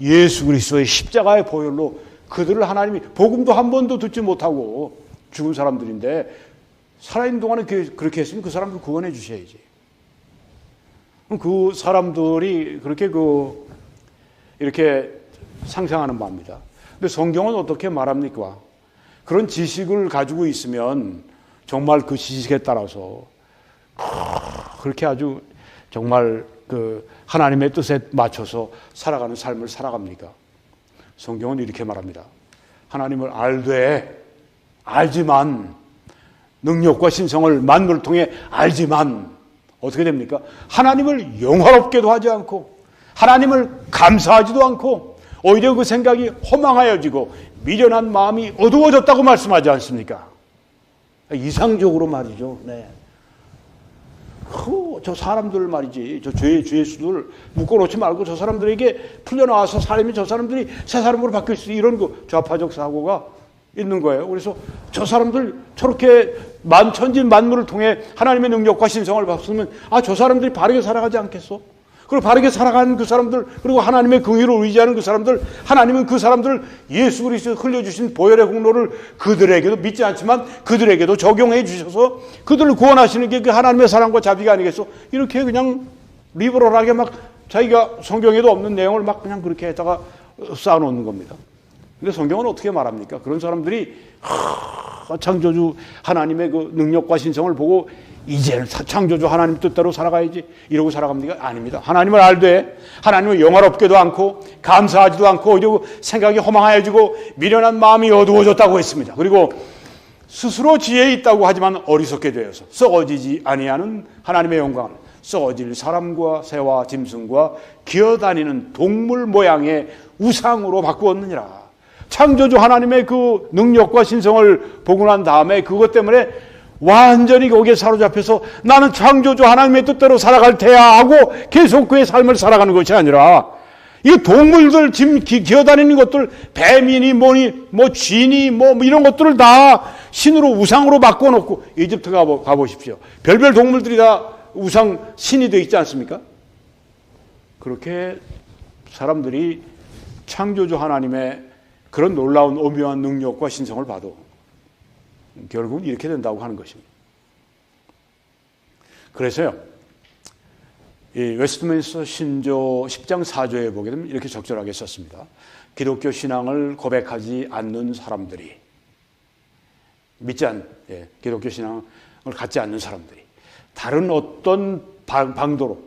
예수 그리스도의 십자가의 보혈로 그들을 하나님이 복음도 한 번도 듣지 못하고 죽은 사람들인데, 살아있는 동안에 그렇게 했으면 그 사람들 구원해 주셔야지. 그 사람들이 그렇게 이렇게 상상하는 바입니다. 근데 성경은 어떻게 말합니까? 그런 지식을 가지고 있으면 정말 그 지식에 따라서 그렇게 아주 정말 그 하나님의 뜻에 맞춰서 살아가는 삶을 살아갑니까? 성경은 이렇게 말합니다. 하나님을 알지만, 능력과 신성을 만물을 통해 알지만 어떻게 됩니까? 하나님을 영화롭게도 하지 않고 하나님을 감사하지도 않고 오히려 그 생각이 허망하여지고 미련한 마음이 어두워졌다고 말씀하지 않습니까? 이상적으로 말이죠. 네. 저 사람들 말이지, 저 죄의 수들 묶어놓지 말고 저 사람들에게 풀려나와서 살면 저 사람들이 새 사람으로 바뀔 수 있는 이런 그 좌파적 사고가 있는 거예요. 그래서 저 사람들 저렇게 만천지 만물을 통해 하나님의 능력과 신성을 봤으면 저 사람들이 바르게 살아가지 않겠어? 그리고 바르게 살아가는 그 사람들, 그리고 하나님의 긍휼을 의지하는 그 사람들, 하나님은 그 사람들 예수 그리스도 흘려주신 보혈의 공로를 그들에게도, 믿지 않지만 그들에게도 적용해 주셔서 그들을 구원하시는 게 그 하나님의 사랑과 자비가 아니겠어? 이렇게 그냥 리버럴하게 막 자기가 성경에도 없는 내용을 막 그냥 그렇게 했다가 쌓아놓는 겁니다. 근데 성경은 어떻게 말합니까? 그런 사람들이 창조주 하나님의 그 능력과 신성을 보고 이제는 창조주 하나님 뜻대로 살아가야지 이러고 살아갑니까? 아닙니다. 하나님을 알되 하나님을 영화롭게도 않고 감사하지도 않고 오히려 생각이 허망하여지고 미련한 마음이 어두워졌다고 했습니다. 그리고 스스로 지혜에 있다고 하지만 어리석게 되어서 썩어지지 아니하는 하나님의 영광을 썩어질 사람과 새와 짐승과 기어다니는 동물 모양의 우상으로 바꾸었느니라. 창조주 하나님의 그 능력과 신성을 보고 난 다음에 그것 때문에 완전히 거기에 사로잡혀서 나는 창조주 하나님의 뜻대로 살아갈 테야 하고 계속 그의 삶을 살아가는 것이 아니라, 이 동물들 지금 기어다니는 것들, 뱀이니 뭐니 뭐 쥐니 뭐 이런 것들을 다 신으로 우상으로 바꿔놓고, 이집트 가보십시오. 별별 동물들이 다 우상 신이 되어 있지 않습니까? 그렇게 사람들이 창조주 하나님의 그런 놀라운 오묘한 능력과 신성을 봐도 결국은 이렇게 된다고 하는 것입니다. 그래서요, 이 웨스트민스터 신조 10장 4조에 보게 되면 이렇게 적절하게 썼습니다. 기독교 신앙을 고백하지 않는 사람들이, 기독교 신앙을 갖지 않는 사람들이 다른 어떤 방도로,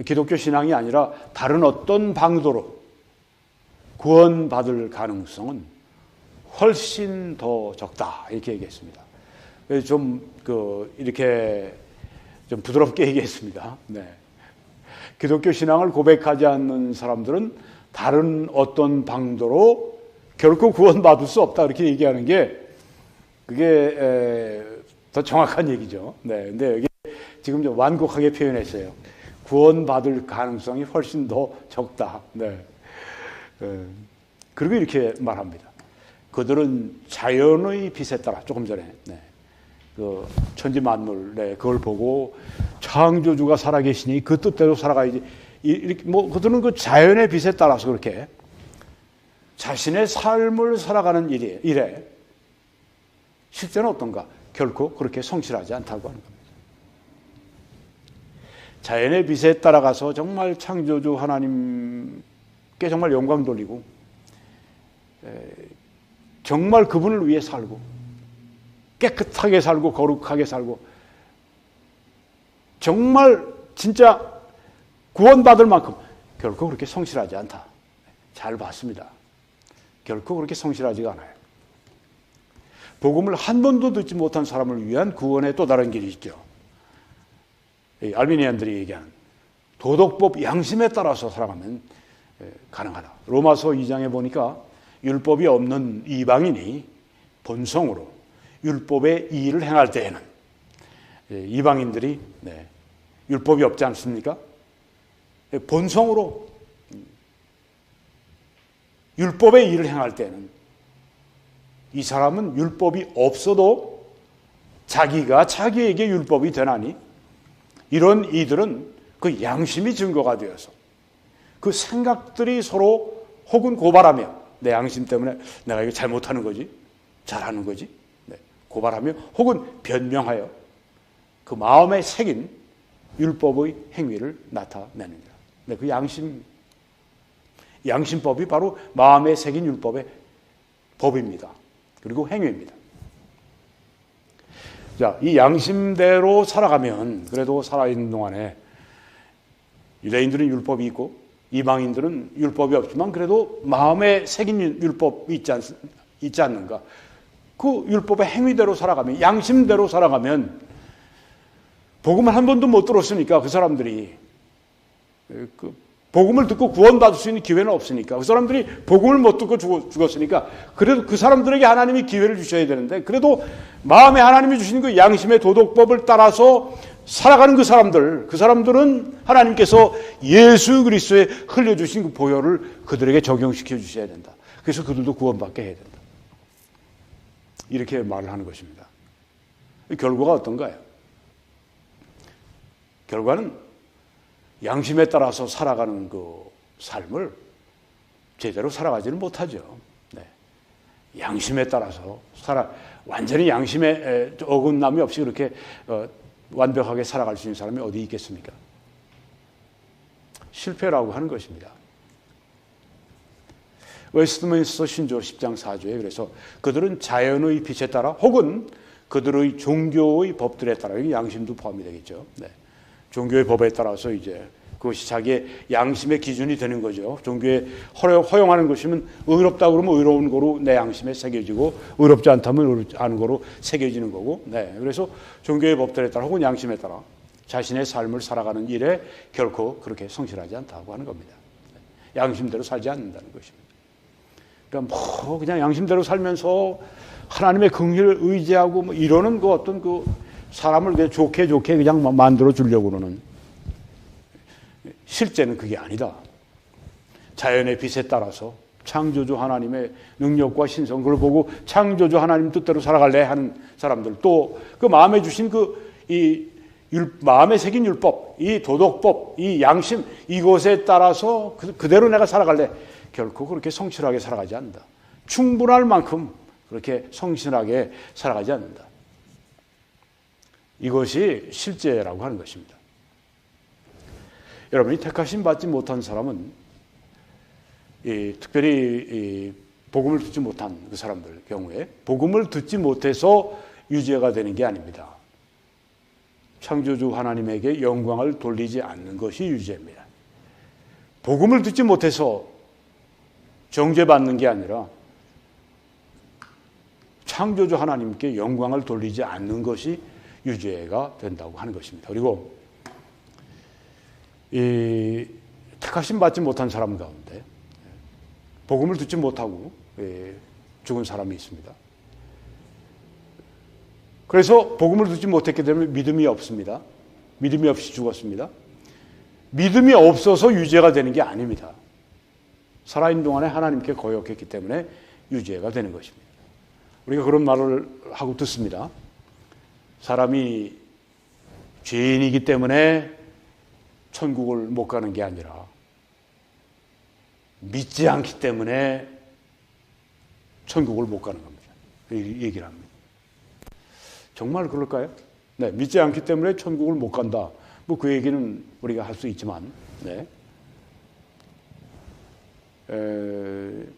기독교 신앙이 아니라 다른 어떤 방도로 구원받을 가능성은 훨씬 더 적다, 이렇게 얘기했습니다. 이렇게 좀 부드럽게 얘기했습니다. 네. 기독교 신앙을 고백하지 않는 사람들은 다른 어떤 방도로 결코 구원받을 수 없다, 이렇게 얘기하는 게 그게 더 정확한 얘기죠. 네. 근데 여기 지금 좀 완곡하게 표현했어요. 구원받을 가능성이 훨씬 더 적다. 네. 그리고 이렇게 말합니다. 그들은 자연의 빛에 따라, 조금 전에 그 천지 만물, 그걸 보고 창조주가 살아계시니 그 뜻대로 살아가야지. 이렇게 그들은 그 자연의 빛에 따라서 그렇게 자신의 삶을 살아가는 일에 실제는 어떤가? 결코 그렇게 성실하지 않다고 하는 겁니다. 자연의 빛에 따라가서 정말 창조주 하나님께 정말 영광 돌리고 정말 그분을 위해 살고 깨끗하게 살고 거룩하게 살고 정말 진짜 구원받을 만큼 결코 그렇게 성실하지 않다. 잘 봤습니다. 결코 그렇게 성실하지가 않아요. 복음을 한 번도 듣지 못한 사람을 위한 구원의 또 다른 길이 있죠. 알미니안들이 얘기하는 도덕법 양심에 따라서 살아가면 가능하다. 로마서 2장에 보니까 율법이 없는 이방인이 본성으로 율법의 일을 행할 때에는 이방인들이 율법이 없지 않습니까? 본성으로 율법의 일을 행할 때는 이 사람은 율법이 없어도 자기가 자기에게 율법이 되나니 이런 이들은 그 양심이 증거가 되어서 그 생각들이 서로 혹은 고발하며 내 양심 때문에 내가 이거 잘못하는 거지 잘하는 거지 고발하며 혹은 변명하여 그 마음에 새긴 율법의 행위를 나타내느니라. 그 양심법이 바로 마음에 새긴 율법의 법입니다. 그리고 행위입니다. 자, 이 양심대로 살아가면 그래도 살아있는 동안에 유대인들은 율법이 있고 이방인들은 율법이 없지만 그래도 마음에 새긴 율법이 있지 않는가? 그 율법의 행위대로 살아가면 양심대로 살아가면 복음을 한 번도 못 들었으니까 그 사람들이 그 복음을 듣고 구원받을 수 있는 기회는 없으니까 그 사람들이 복음을 못 듣고 죽었으니까 그래도 그 사람들에게 하나님이 기회를 주셔야 되는데 그래도 마음에 하나님이 주신 그 양심의 도덕법을 따라서 살아가는 그 사람들은 하나님께서 예수 그리스도에 흘려주신 그 보혈을 그들에게 적용시켜 주셔야 된다. 그래서 그들도 구원받게 해야 된다. 이렇게 말을 하는 것입니다. 결과가 어떤가요? 결과는 양심에 따라서 살아가는 그 삶을 제대로 살아가지는 못하죠. 양심에 따라서 완전히 양심에 어긋남이 없이 그렇게 완벽하게 살아갈 수 있는 사람이 어디 있겠습니까? 실패라고 하는 것입니다. 웨스트민스터 신조 10장 4조에 그래서 그들은 자연의 빛에 따라 혹은 그들의 종교의 법들에 따라 여기 양심도 포함이 되겠죠. 종교의 법에 따라서 이제 그것이 자기의 양심의 기준이 되는 거죠. 종교에 허용하는 것이면 의롭다 그러면 의로운 거로 내 양심에 새겨지고 의롭지 않다면 의롭지 않은 거로 새겨지는 거고. 그래서 종교의 법들에 따라 혹은 양심에 따라 자신의 삶을 살아가는 일에 결코 그렇게 성실하지 않다고 하는 겁니다. 양심대로 살지 않는다는 것입니다. 그러니까 뭐 그냥 양심대로 살면서 하나님의 긍휼을 의지하고 뭐 이러는 그 어떤 그 사람을 그냥 좋게 그냥 만들어 주려고 그러는 실제는 그게 아니다. 자연의 빛에 따라서 창조주 하나님의 능력과 신성 그걸 보고 창조주 하나님 뜻대로 살아갈래 하는 사람들 또 그 마음에 주신 마음에 새긴 율법, 이 도덕법, 이 양심 이것에 따라서 그대로 내가 살아갈래 결코 그렇게 성실하게 살아가지 않는다. 충분할 만큼 그렇게 성실하게 살아가지 않는다. 이것이 실제라고 하는 것입니다. 여러분이 택하심 받지 못한 사람은 특별히 복음을 듣지 못한 그 사람들 경우에 복음을 듣지 못해서 유죄가 되는 게 아닙니다. 창조주 하나님에게 영광을 돌리지 않는 것이 유죄입니다. 복음을 듣지 못해서 정죄받는 게 아니라 창조주 하나님께 영광을 돌리지 않는 것이 유죄가 된다고 하는 것입니다. 그리고 이 택하심 받지 못한 사람 가운데 복음을 듣지 못하고 죽은 사람이 있습니다. 그래서 복음을 듣지 못했기 때문에 믿음이 없습니다. 믿음이 없이 죽었습니다. 믿음이 없어서 유죄가 되는 게 아닙니다. 살아있는 동안에 하나님께 거역했기 때문에 유죄가 되는 것입니다. 우리가 그런 말을 하고 듣습니다. 사람이 죄인이기 때문에 천국을 못 가는 게 아니라 믿지 않기 때문에 천국을 못 가는 겁니다. 이 얘기를 합니다. 정말 그럴까요? 믿지 않기 때문에 천국을 못 간다. 뭐 그 얘기는 우리가 할 수 있지만,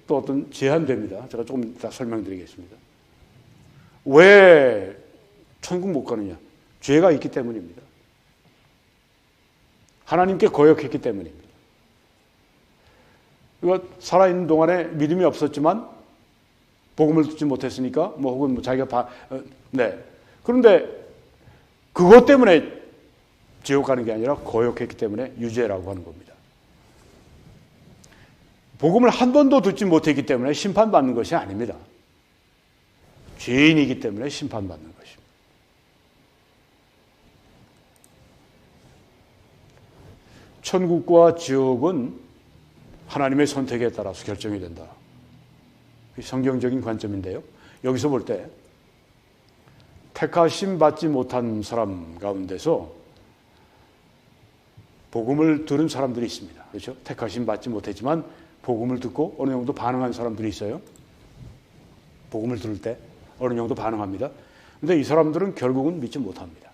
또 어떤 제한됩니다. 제가 조금 이따 설명드리겠습니다. 왜 천국 못 가느냐? 죄가 있기 때문입니다. 하나님께 거역했기 때문입니다. 그러니까 살아있는 동안에 믿음이 없었지만 복음을 듣지 못했으니까 뭐 혹은 뭐 자기가 그런데 그것 때문에 지옥 가는 게 아니라 거역했기 때문에 유죄라고 하는 겁니다. 복음을 한 번도 듣지 못했기 때문에 심판받는 것이 아닙니다. 죄인이기 때문에 심판받는 것입니다. 천국과 지옥은 하나님의 선택에 따라서 결정이 된다. 성경적인 관점인데요. 여기서 볼 때 택하심 받지 못한 사람 가운데서 복음을 들은 사람들이 있습니다. 그렇죠? 택하심 받지 못했지만 복음을 듣고 어느 정도 반응한 사람들이 있어요. 복음을 들을 때 어느 정도 반응합니다. 그런데 이 사람들은 결국은 믿지 못합니다.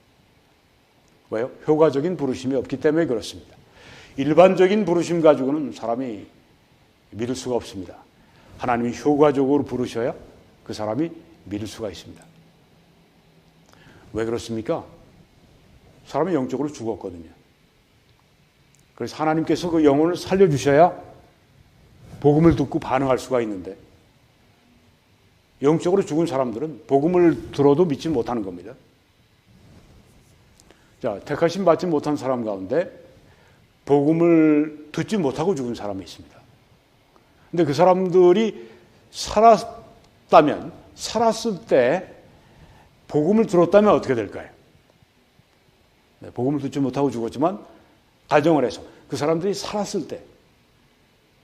왜요? 효과적인 부르심이 없기 때문에 그렇습니다. 일반적인 부르심 가지고는 사람이 믿을 수가 없습니다. 하나님이 효과적으로 부르셔야 그 사람이 믿을 수가 있습니다. 왜 그렇습니까? 사람이 영적으로 죽었거든요. 그래서 하나님께서 그 영혼을 살려주셔야 복음을 듣고 반응할 수가 있는데 영적으로 죽은 사람들은 복음을 들어도 믿지 못하는 겁니다. 자, 택하심 받지 못한 사람 가운데 복음을 듣지 못하고 죽은 사람이 있습니다. 근데 그 사람들이 살았을 때 복음을 들었다면 어떻게 될까요? 네, 복음을 듣지 못하고 죽었지만 가정을 해서 그 사람들이 살았을 때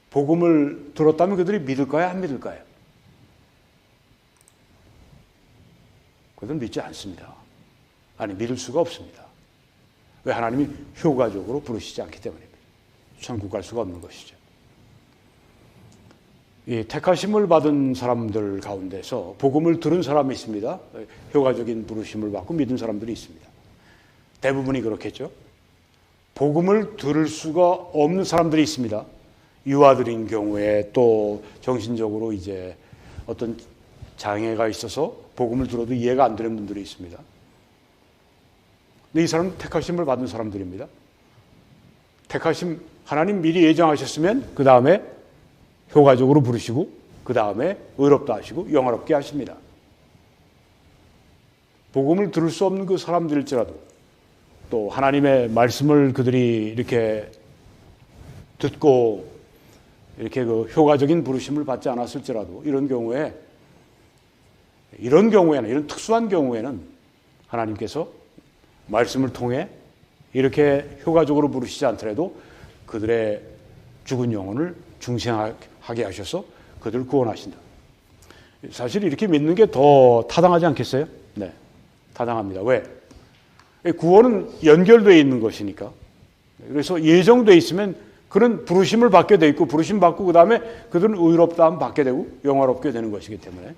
복음을 들었다면 그들이 믿을까요? 안 믿을까요? 그들은 믿지 않습니다. 아니, 믿을 수가 없습니다. 왜? 하나님이 효과적으로 부르시지 않기 때문입니다. 천국 갈 수가 없는 것이죠. 이 택하심을 받은 사람들 가운데서 복음을 들은 사람이 있습니다. 효과적인 부르심을 받고 믿은 사람들이 있습니다. 대부분이 그렇겠죠. 복음을 들을 수가 없는 사람들이 있습니다. 유아들인 경우에 또 정신적으로 이제 어떤 장애가 있어서 복음을 들어도 이해가 안 되는 분들이 있습니다. 근데 이 사람은 택하심을 받은 사람들입니다. 택하심, 하나님 미리 예정하셨으면 그 다음에 효과적으로 부르시고 그 다음에 의롭다 하시고 영화롭게 하십니다. 복음을 들을 수 없는 그 사람들일지라도 또 하나님의 말씀을 그들이 이렇게 듣고 이렇게 그 효과적인 부르심을 받지 않았을지라도 이런 경우에는 이런 특수한 경우에는 하나님께서 말씀을 통해 이렇게 효과적으로 부르시지 않더라도 그들의 죽은 영혼을 중생하게 하셔서 그들을 구원하신다. 사실 이렇게 믿는 게 더 타당하지 않겠어요? 네, 타당합니다. 왜? 구원은 연결되어 있는 것이니까. 그래서 예정되어 있으면 그런 부르심을 받게 돼 있고 부르심 받고 그 다음에 그들은 의롭다함 받게 되고 영화롭게 되는 것이기 때문에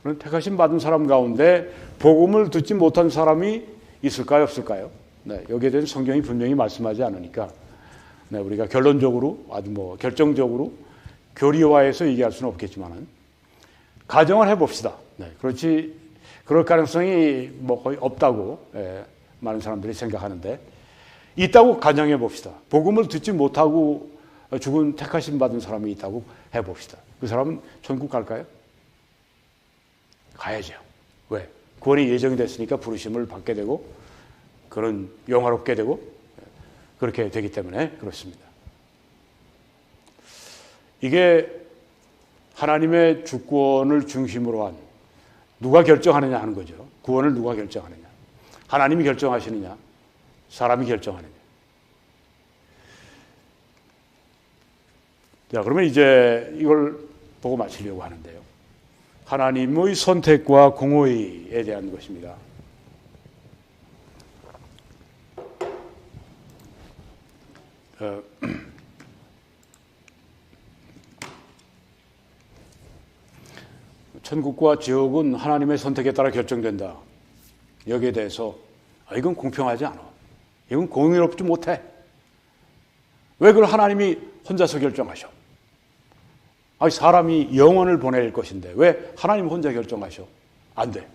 그런 택하심 받은 사람 가운데 복음을 듣지 못한 사람이 있을까요? 없을까요? 네, 여기에 대해서 성경이 분명히 말씀하지 않으니까 네, 우리가 결론적으로 아주 결정적으로 교리화해서 얘기할 수는 없겠지만은 가정을 해봅시다. 네, 그럴 가능성이 거의 없다고 많은 사람들이 생각하는데 있다고 가정해 봅시다. 복음을 듣지 못하고 죽은 택하심 받은 사람이 있다고 해봅시다. 그 사람은 천국 갈까요? 가야죠. 왜? 구원이 예정이 됐으니까 부르심을 받게 되고 그런 영화롭게 되고 그렇게 되기 때문에 그렇습니다. 이게 하나님의 주권을 중심으로 한 누가 결정하느냐 하는 거죠. 구원을 누가 결정하느냐. 하나님이 결정하시느냐 사람이 결정하느냐. 자, 그러면 이제 이걸 보고 마치려고 하는데요. 하나님의 선택과 공의에 대한 것입니다. 천국과 지옥은 하나님의 선택에 따라 결정된다. 여기에 대해서 이건 공평하지 않아. 이건 공의롭지 못해. 왜 그걸 하나님이 혼자서 결정하셔? 사람이 영혼을 보낼 것인데 왜 하나님 혼자 결정하셔? 안 돼.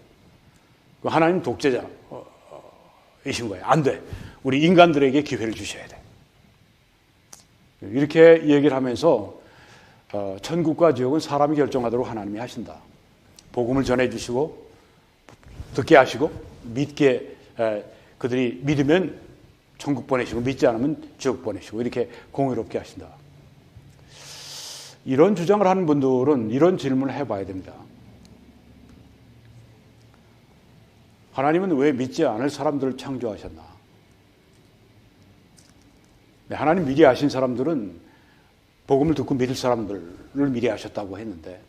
하나님 독재자 이신 거예요. 안 돼. 우리 인간들에게 기회를 주셔야 돼. 이렇게 얘기를 하면서 천국과 지옥은 사람이 결정하도록 하나님이 하신다. 복음을 전해주시고 듣게 하시고 믿게 그들이 믿으면 천국 보내시고 믿지 않으면 지옥 보내시고 이렇게 공의롭게 하신다. 이런 주장을 하는 분들은 이런 질문을 해봐야 됩니다. 하나님은 왜 믿지 않을 사람들을 창조하셨나? 하나님 미리 아신 사람들은 복음을 듣고 믿을 사람들을 미리 아셨다고 했는데,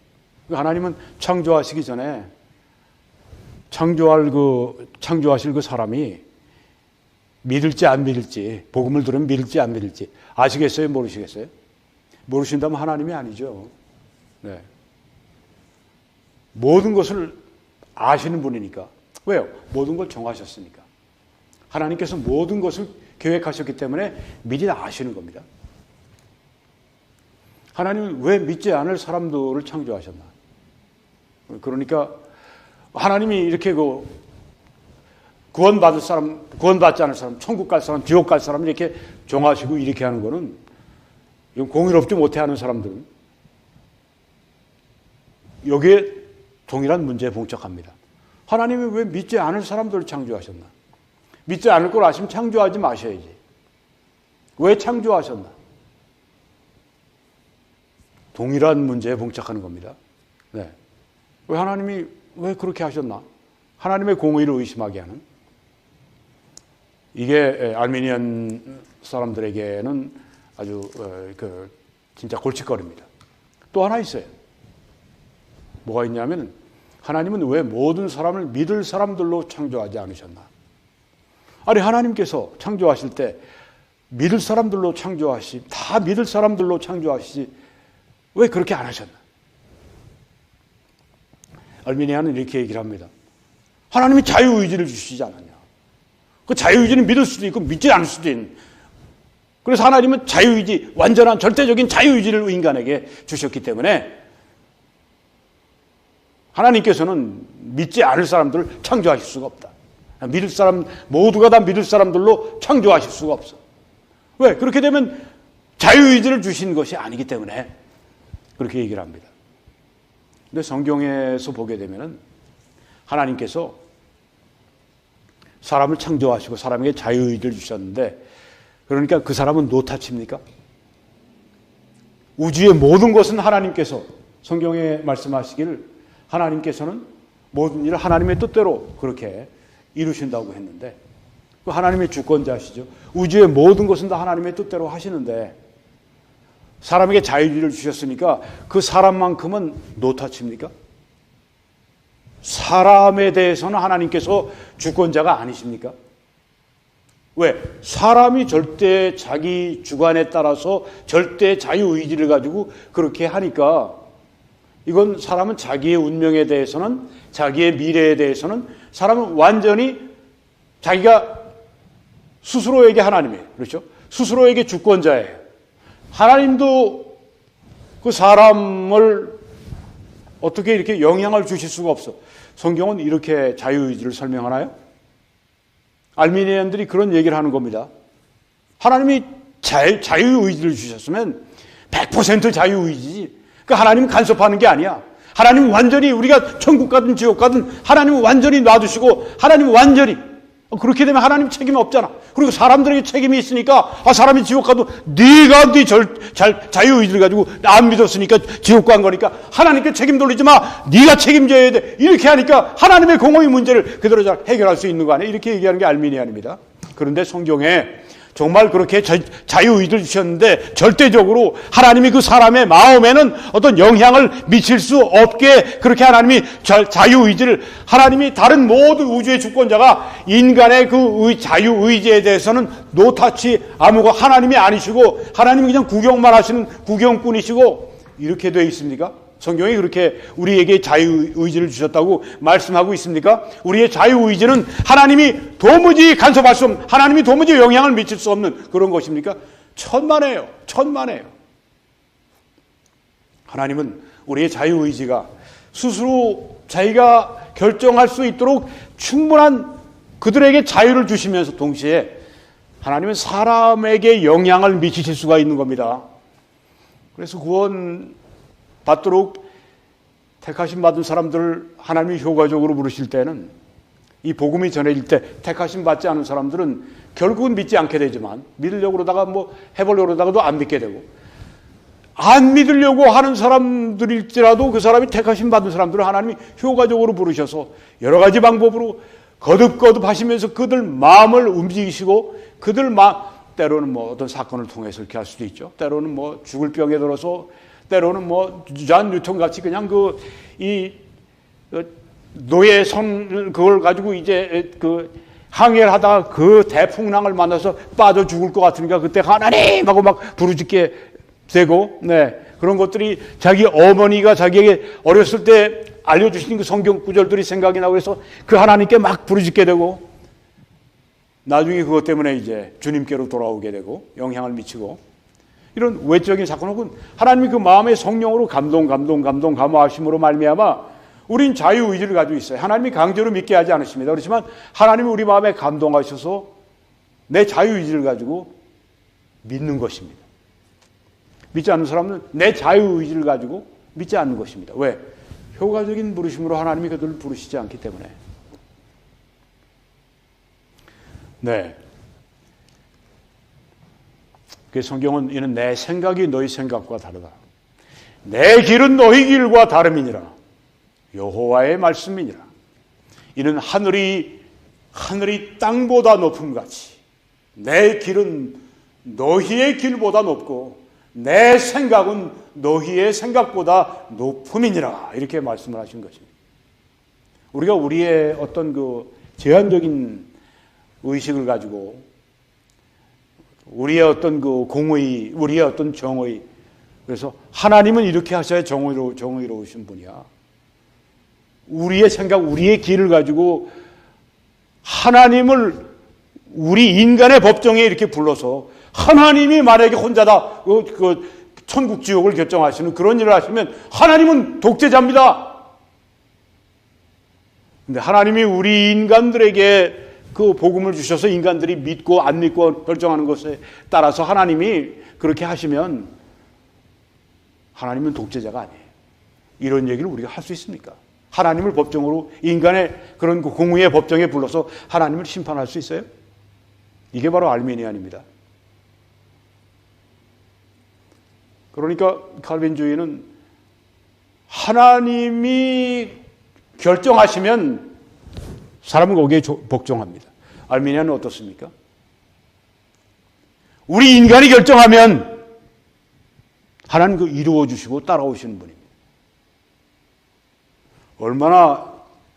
하나님은 창조하시기 전에 창조하실 그 사람이 믿을지 안 믿을지, 복음을 들으면 믿을지 안 믿을지 아시겠어요? 모르시겠어요? 모르신다면 하나님이 아니죠. 네. 모든 것을 아시는 분이니까. 왜요? 모든 걸 정하셨으니까. 하나님께서 모든 것을 계획하셨기 때문에 미리 다 아시는 겁니다. 하나님은 왜 믿지 않을 사람들을 창조하셨나? 그러니까 하나님이 이렇게 구원받을 사람, 구원받지 않을 사람, 천국 갈 사람, 지옥 갈 사람 이렇게 정하시고 이렇게 하는 거는, 이건 공의롭지 못해하는 사람들은 여기에 동일한 문제에 봉착합니다. 하나님이 왜 믿지 않을 사람들을 창조하셨나? 믿지 않을 걸 아시면 창조하지 마셔야지. 왜 창조하셨나? 동일한 문제에 봉착하는 겁니다. 네. 왜 하나님이 왜 그렇게 하셨나? 하나님의 공의를 의심하게 하는, 이게 알미니안 사람들에게는 아주 진짜 골칫거리입니다. 또 하나 있어요. 뭐가 있냐면, 하나님은 왜 모든 사람을 믿을 사람들로 창조하지 않으셨나? 아니, 하나님께서 창조하실 때 믿을 사람들로 다 믿을 사람들로 창조하시지 왜 그렇게 안 하셨나? 알미니아는 이렇게 얘기를 합니다. 하나님이 자유의지를 주시지 않았냐? 그 자유의지는 믿을 수도 있고 믿지 않을 수도 있는. 그래서 하나님은 자유의지, 완전한 절대적인 자유의지를 인간에게 주셨기 때문에 하나님께서는 믿지 않을 사람들을 창조하실 수가 없다. 믿을 사람, 모두가 다 믿을 사람들로 창조하실 수가 없어. 왜? 그렇게 되면 자유의지를 주신 것이 아니기 때문에 그렇게 얘기를 합니다. 근데 성경에서 보게 되면은 하나님께서 사람을 창조하시고 사람에게 자유의지를 주셨는데, 그러니까 그 사람은 노타치입니까? 우주의 모든 것은 하나님께서, 성경에 말씀하시기를 하나님께서는 모든 일을 하나님의 뜻대로 그렇게 이루신다고 했는데, 그 하나님의 주권자시죠. 우주의 모든 것은 다 하나님의 뜻대로 하시는데 사람에게 자유의지를 주셨으니까 그 사람만큼은 노타치입니까? 사람에 대해서는 하나님께서 주권자가 아니십니까? 왜? 사람이 절대 자기 주관에 따라서 절대 자유의지를 가지고 그렇게 하니까, 이건 사람은 자기의 운명에 대해서는, 자기의 미래에 대해서는 사람은 완전히 자기가 스스로에게 하나님이에요. 그렇죠? 스스로에게 주권자예요. 하나님도 그 사람을 어떻게 이렇게 영향을 주실 수가 없어. 성경은 이렇게 자유의지를 설명하나요? 알미니안들이 그런 얘기를 하는 겁니다. 하나님이 자유의지를 주셨으면 100% 자유의지지. 그러니까 하나님은 간섭하는 게 아니야. 하나님은 완전히, 우리가 천국 가든 지옥 가든 하나님은 완전히 놔두시고, 하나님은 완전히, 그렇게 되면 하나님 책임이 없잖아. 그리고 사람들에게 책임이 있으니까, 사람이 지옥 가도 네가 네 자유의지를 가지고 안 믿었으니까 지옥 간 거니까 하나님께 책임 돌리지 마. 네가 책임져야 돼. 이렇게 하니까 하나님의 공의의 문제를 그대로 잘 해결할 수 있는 거 아니에요? 이렇게 얘기하는 게 알미니안입니다. 그런데 성경에 정말 그렇게 자유의지를 주셨는데 절대적으로 하나님이 그 사람의 마음에는 어떤 영향을 미칠 수 없게 그렇게 하나님이 자유의지를, 하나님이 다른 모든 우주의 주권자가 인간의 그 자유의지에 대해서는 노타치, 아무거 하나님이 아니시고 하나님이 그냥 구경만 하시는 구경꾼이시고, 이렇게 되어 있습니까? 성경이 그렇게 우리에게 자유의지를 주셨다고 말씀하고 있습니까? 우리의 자유의지는 하나님이 도무지 간섭할 수 없는, 하나님이 도무지 영향을 미칠 수 없는 그런 것입니까? 천만에요. 천만에요. 하나님은 우리의 자유의지가 스스로 자기가 결정할 수 있도록 충분한 그들에게 자유를 주시면서 동시에 하나님은 사람에게 영향을 미치실 수가 있는 겁니다. 그래서 구원 받도록 택하심 받은 사람들을 하나님이 효과적으로 부르실 때는, 이 복음이 전해질 때 택하심 받지 않은 사람들은 결국은 믿지 않게 되지만, 믿으려고 그러다가 해보려고 그러다가도 안 믿게 되고, 안 믿으려고 하는 사람들일지라도 그 사람이 택하심 받은 사람들을 하나님이 효과적으로 부르셔서 여러 가지 방법으로 거듭거듭 하시면서 그들 마음을 움직이시고 그들 때로는 뭐 어떤 사건을 통해서 이렇게 할 수도 있죠. 때로는 뭐 죽을 병에 들어서, 때로는 뭐 존 뉴턴 같이 그냥 노예 그걸 가지고 이제 항해를 하다가 그 대풍랑을 만나서 빠져 죽을 것 같으니까 그때 하나님 하고 막 부르짖게 되고, 네, 그런 것들이 자기 어머니가 자기에게 어렸을 때 알려주신 그 성경 구절들이 생각이 나고 해서 그 하나님께 막 부르짖게 되고, 나중에 그것 때문에 이제 주님께로 돌아오게 되고 영향을 미치고, 이런 외적인 사건 혹은 하나님이 그 마음의 성령으로 감동하심으로 말미암아 우린 자유의지를 가지고 있어요. 하나님이 강제로 믿게 하지 않으십니다. 그렇지만 하나님이 우리 마음에 감동하셔서 내 자유의지를 가지고 믿는 것입니다. 믿지 않는 사람은 내 자유의지를 가지고 믿지 않는 것입니다. 왜? 효과적인 부르심으로 하나님이 그들을 부르시지 않기 때문에. 네. 그 성경은 이는 내 생각이 너희 생각과 다르다. 내 길은 너희 길과 다름이니라. 여호와의 말씀이니라. 이는 하늘이 땅보다 높음 같이 내 길은 너희의 길보다 높고 내 생각은 너희의 생각보다 높음이니라. 이렇게 말씀을 하신 것입니다. 우리가 우리의 어떤 제한적인 의식을 가지고 우리의 어떤 공의, 우리의 어떤 정의, 그래서 하나님은 이렇게 하셔야 정의로우신 분이야. 우리의 생각, 우리의 길을 가지고 하나님을 우리 인간의 법정에 이렇게 불러서 하나님이 만약에 혼자다 천국 지옥을 결정하시는 그런 일을 하시면 하나님은 독재자입니다. 근데 하나님이 우리 인간들에게 그 복음을 주셔서 인간들이 믿고 안 믿고 결정하는 것에 따라서 하나님이 그렇게 하시면 하나님은 독재자가 아니에요. 이런 얘기를 우리가 할 수 있습니까? 하나님을 법정으로 인간의 그런 공의의 법정에 불러서 하나님을 심판할 수 있어요? 이게 바로 알미니안입니다. 그러니까 칼빈주의는 하나님이 결정하시면 사람은 거기에 복종합니다. 알미니안은 어떻습니까? 우리 인간이 결정하면 하나님 이루어 주시고 따라오시는 분입니다. 얼마나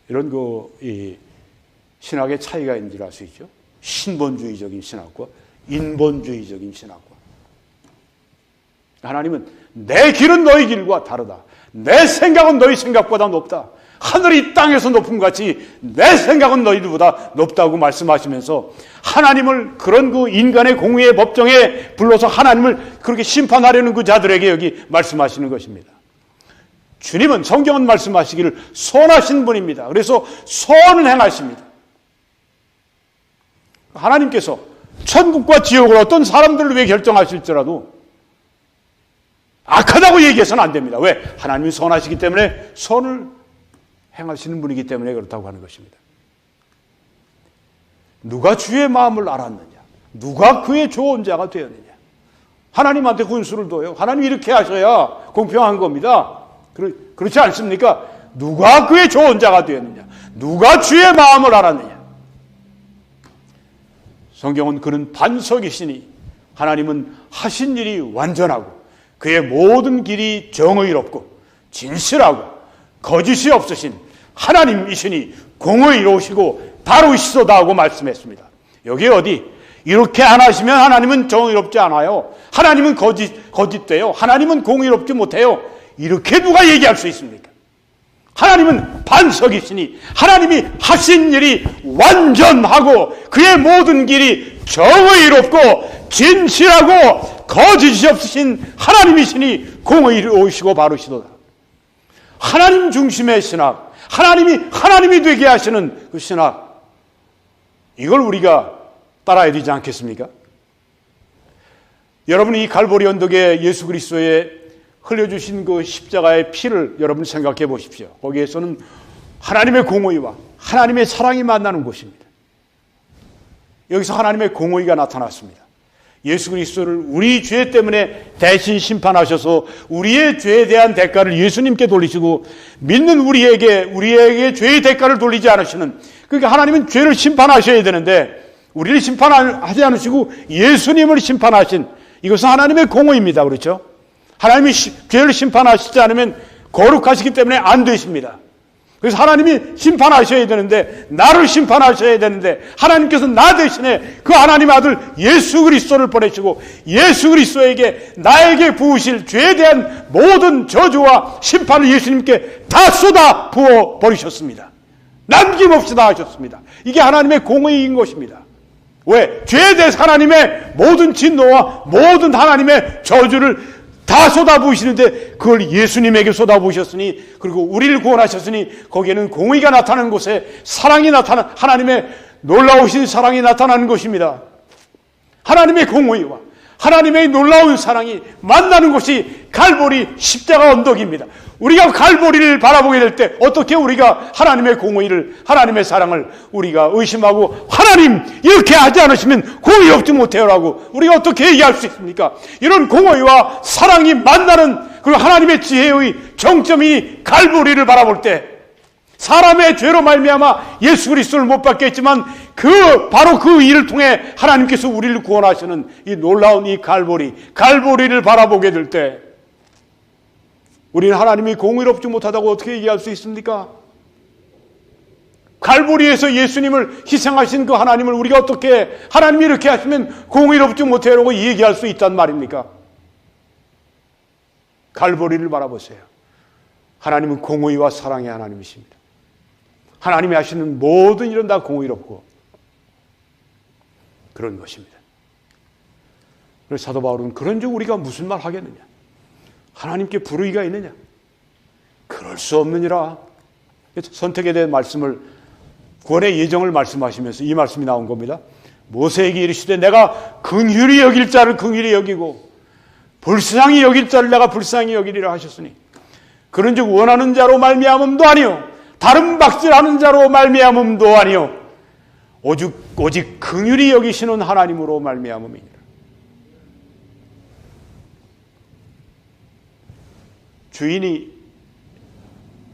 이런 이 신학의 차이가 있는지 알 수 있죠. 신본주의적인 신학과 인본주의적인 신학과. 하나님은 내 길은 너희 길과 다르다. 내 생각은 너희 생각보다 높다. 하늘이 땅에서 높음 같이 내 생각은 너희들보다 높다고 말씀하시면서 하나님을 그런 인간의 공의의 법정에 불러서 하나님을 그렇게 심판하려는 그 자들에게 여기 말씀하시는 것입니다. 주님은 성경은 말씀하시기를 선하신 분입니다. 그래서 선을 행하십니다. 하나님께서 천국과 지옥을 어떤 사람들을 위해 결정하실지라도 악하다고 얘기해서는 안 됩니다. 왜? 하나님이 선하시기 때문에 선을 행하시는 분이기 때문에 그렇다고 하는 것입니다. 누가 주의 마음을 알았느냐? 누가 그의 좋은 자가 되었느냐? 하나님한테 훈수를 둬요. 하나님이 이렇게 하셔야 공평한 겁니다. 그렇지 않습니까? 누가 그의 좋은 자가 되었느냐? 누가 주의 마음을 알았느냐? 성경은 그는 반석이시니 하나님은 하신 일이 완전하고 그의 모든 길이 정의롭고 진실하고 거짓이 없으신 하나님이시니 공의로우시고 바로시도다 하고 말씀했습니다. 여기 어디 이렇게 안 하시면 하나님은 정의롭지 않아요. 하나님은 거짓돼요. 하나님은 공의롭지 못해요. 이렇게 누가 얘기할 수 있습니까? 하나님은 반석이시니 하나님이 하신 일이 완전하고 그의 모든 길이 정의롭고 진실하고 거짓이 없으신 하나님이시니 공의로우시고 바로시도다. 하나님 중심의 신학, 하나님이 되게 하시는 그 신학, 이걸 우리가 따라야 되지 않겠습니까? 여러분이 이 갈보리 언덕에 예수 그리스도의 흘려주신 그 십자가의 피를 여러분 생각해 보십시오. 거기에서는 하나님의 공의와 하나님의 사랑이 만나는 곳입니다. 여기서 하나님의 공의가 나타났습니다. 예수 그리스도를 우리 죄 때문에 대신 심판하셔서 우리의 죄에 대한 대가를 예수님께 돌리시고 믿는 우리에게 죄의 대가를 돌리지 않으시는, 그러니까 하나님은 죄를 심판하셔야 되는데 우리를 심판하지 않으시고 예수님을 심판하신, 이것은 하나님의 공의입니다. 그렇죠? 하나님이 죄를 심판하시지 않으면 거룩하시기 때문에 안 되십니다. 그래서 하나님이 심판하셔야 되는데, 나를 심판하셔야 되는데, 하나님께서 나 대신에 그 하나님의 아들 예수 그리스도를 보내시고 예수 그리스도에게 나에게 부으실 죄에 대한 모든 저주와 심판을 예수님께 다 쏟아 부어 버리셨습니다. 남김없이 다 하셨습니다. 이게 하나님의 공의인 것입니다. 왜? 죄에 대해서 하나님의 모든 진노와 모든 하나님의 저주를 다 쏟아부으시는데 그걸 예수님에게 쏟아부으셨으니, 그리고 우리를 구원하셨으니 거기에는 공의가 나타나는 곳에 사랑이 나타나는, 하나님의 놀라우신 사랑이 나타나는 것입니다. 하나님의 공의와 하나님의 놀라운 사랑이 만나는 곳이 갈보리 십자가 언덕입니다. 우리가 갈보리를 바라보게 될 때 어떻게 우리가 하나님의 공의를, 하나님의 사랑을 우리가 의심하고 하나님 이렇게 하지 않으시면 공의롭지 못해요라고 우리가 어떻게 얘기할 수 있습니까? 이런 공의와 사랑이 만나는, 그리고 하나님의 지혜의 정점이 갈보리를 바라볼 때, 사람의 죄로 말미암아 예수 그리스도를 못 받게 했지만 바로 그 일을 통해 하나님께서 우리를 구원하시는 이 놀라운 이 갈보리를 바라보게 될 때 우리는 하나님이 공의롭지 못하다고 어떻게 얘기할 수 있습니까? 갈보리에서 예수님을 희생하신 그 하나님을 우리가 어떻게, 하나님이 이렇게 하시면 공의롭지 못해라고 얘기할 수 있단 말입니까? 갈보리를 바라보세요. 하나님은 공의와 사랑의 하나님이십니다. 하나님이 하시는 모든 일은 다 공의롭고 그런 것입니다. 그래서 사도 바울은 그런즉 우리가 무슨 말 하겠느냐? 하나님께 불의가 있느냐? 그럴 수 없느니라. 선택에 대한 말씀을, 구원의 예정을 말씀하시면서 이 말씀이 나온 겁니다. 모세에게 이르시되 내가 긍휼히 여길 자를 긍휼히 여기고 불쌍히 여길 자를 내가 불쌍히 여기리라 하셨으니, 그런즉 원하는 자로 말미암음도 아니요 다른 박질하는 자로 말미암음도 아니요 오직 긍휼히 여기시는 하나님으로 말미암음이니라. 주인이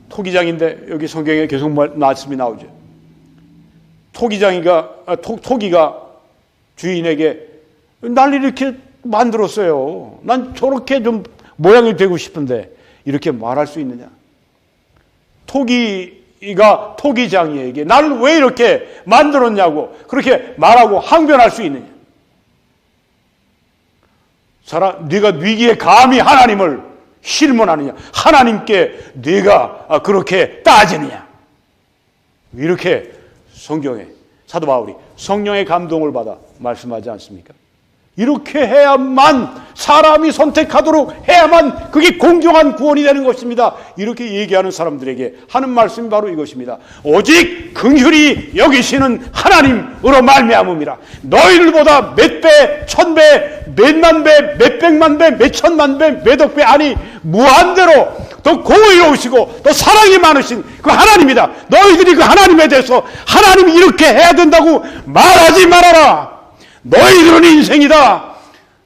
토기장인데 여기 성경에 계속 말씀이 나오죠. 토기가 주인에게 날 이렇게 만들었어요. 난 저렇게 좀 모양이 되고 싶은데 이렇게 말할 수 있느냐? 토기가 토기장이에게 나를 왜 이렇게 만들었냐고 그렇게 말하고 항변할 수 있느냐? 네가 네기에 감히 하나님을 실문하느냐? 하나님께 네가 그렇게 따지느냐? 이렇게 성경에 사도 바울이 성령의 감동을 받아 말씀하지 않습니까? 이렇게 해야만, 사람이 선택하도록 해야만 그게 공정한 구원이 되는 것입니다. 이렇게 얘기하는 사람들에게 하는 말씀이 바로 이것입니다. 오직 긍휼히 여기시는 하나님으로 말미암음이라. 너희들보다 몇 배, 천 배, 몇만 배, 몇백만 배, 몇천만 배, 몇억 배, 아니 무한대로 더 공의로우시고 더 사랑이 많으신 그 하나님이다. 너희들이 그 하나님에 대해서 하나님이 이렇게 해야 된다고 말하지 말아라. 너희들은 인생이다.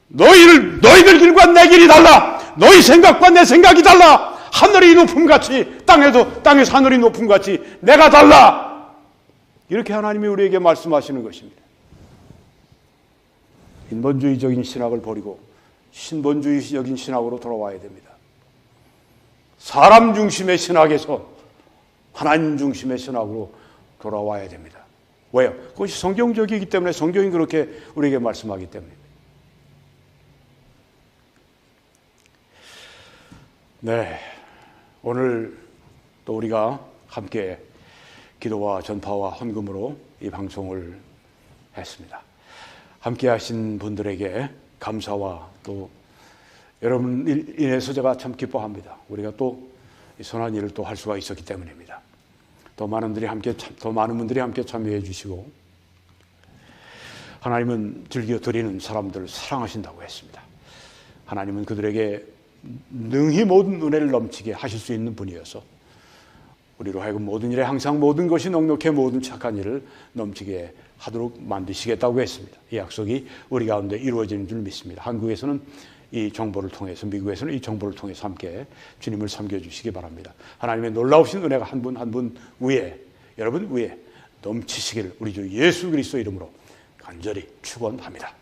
너희들 길과 내 길이 달라. 너희 생각과 내 생각이 달라. 하늘이 높음같이 땅에서 하늘이 높음같이 내가 달라. 이렇게 하나님이 우리에게 말씀하시는 것입니다. 인본주의적인 신학을 버리고 신본주의적인 신학으로 돌아와야 됩니다. 사람 중심의 신학에서 하나님 중심의 신학으로 돌아와야 됩니다. 왜요? 그것이 성경적이기 때문에, 성경이 그렇게 우리에게 말씀하기 때문입니다. 네, 오늘 또 우리가 함께 기도와 전파와 헌금으로 이 방송을 했습니다. 함께 하신 분들에게 감사와 또 여러분 인해서 제가 참 기뻐합니다. 우리가 또 이 선한 일을 또 할 수가 있었기 때문입니다. 더 많은 분들이 함께 참여해 주시고, 하나님은 즐겨 드리는 사람들을 사랑하신다고 했습니다. 하나님은 그들에게 능히 모든 은혜를 넘치게 하실 수 있는 분이어서 우리로 하여금 모든 일에 항상 모든 것이 넉넉해 모든 착한 일을 넘치게 하도록 만드시겠다고 했습니다. 이 약속이 우리 가운데 이루어지는 줄 믿습니다. 한국에서는 이 정보를 통해서, 미국에서는 이 정보를 통해서 함께 주님을 섬겨주시기 바랍니다. 하나님의 놀라우신 은혜가 한 분 한 분 위에, 여러분 위에 넘치시기를 우리 주 예수 그리스도 이름으로 간절히 축원합니다.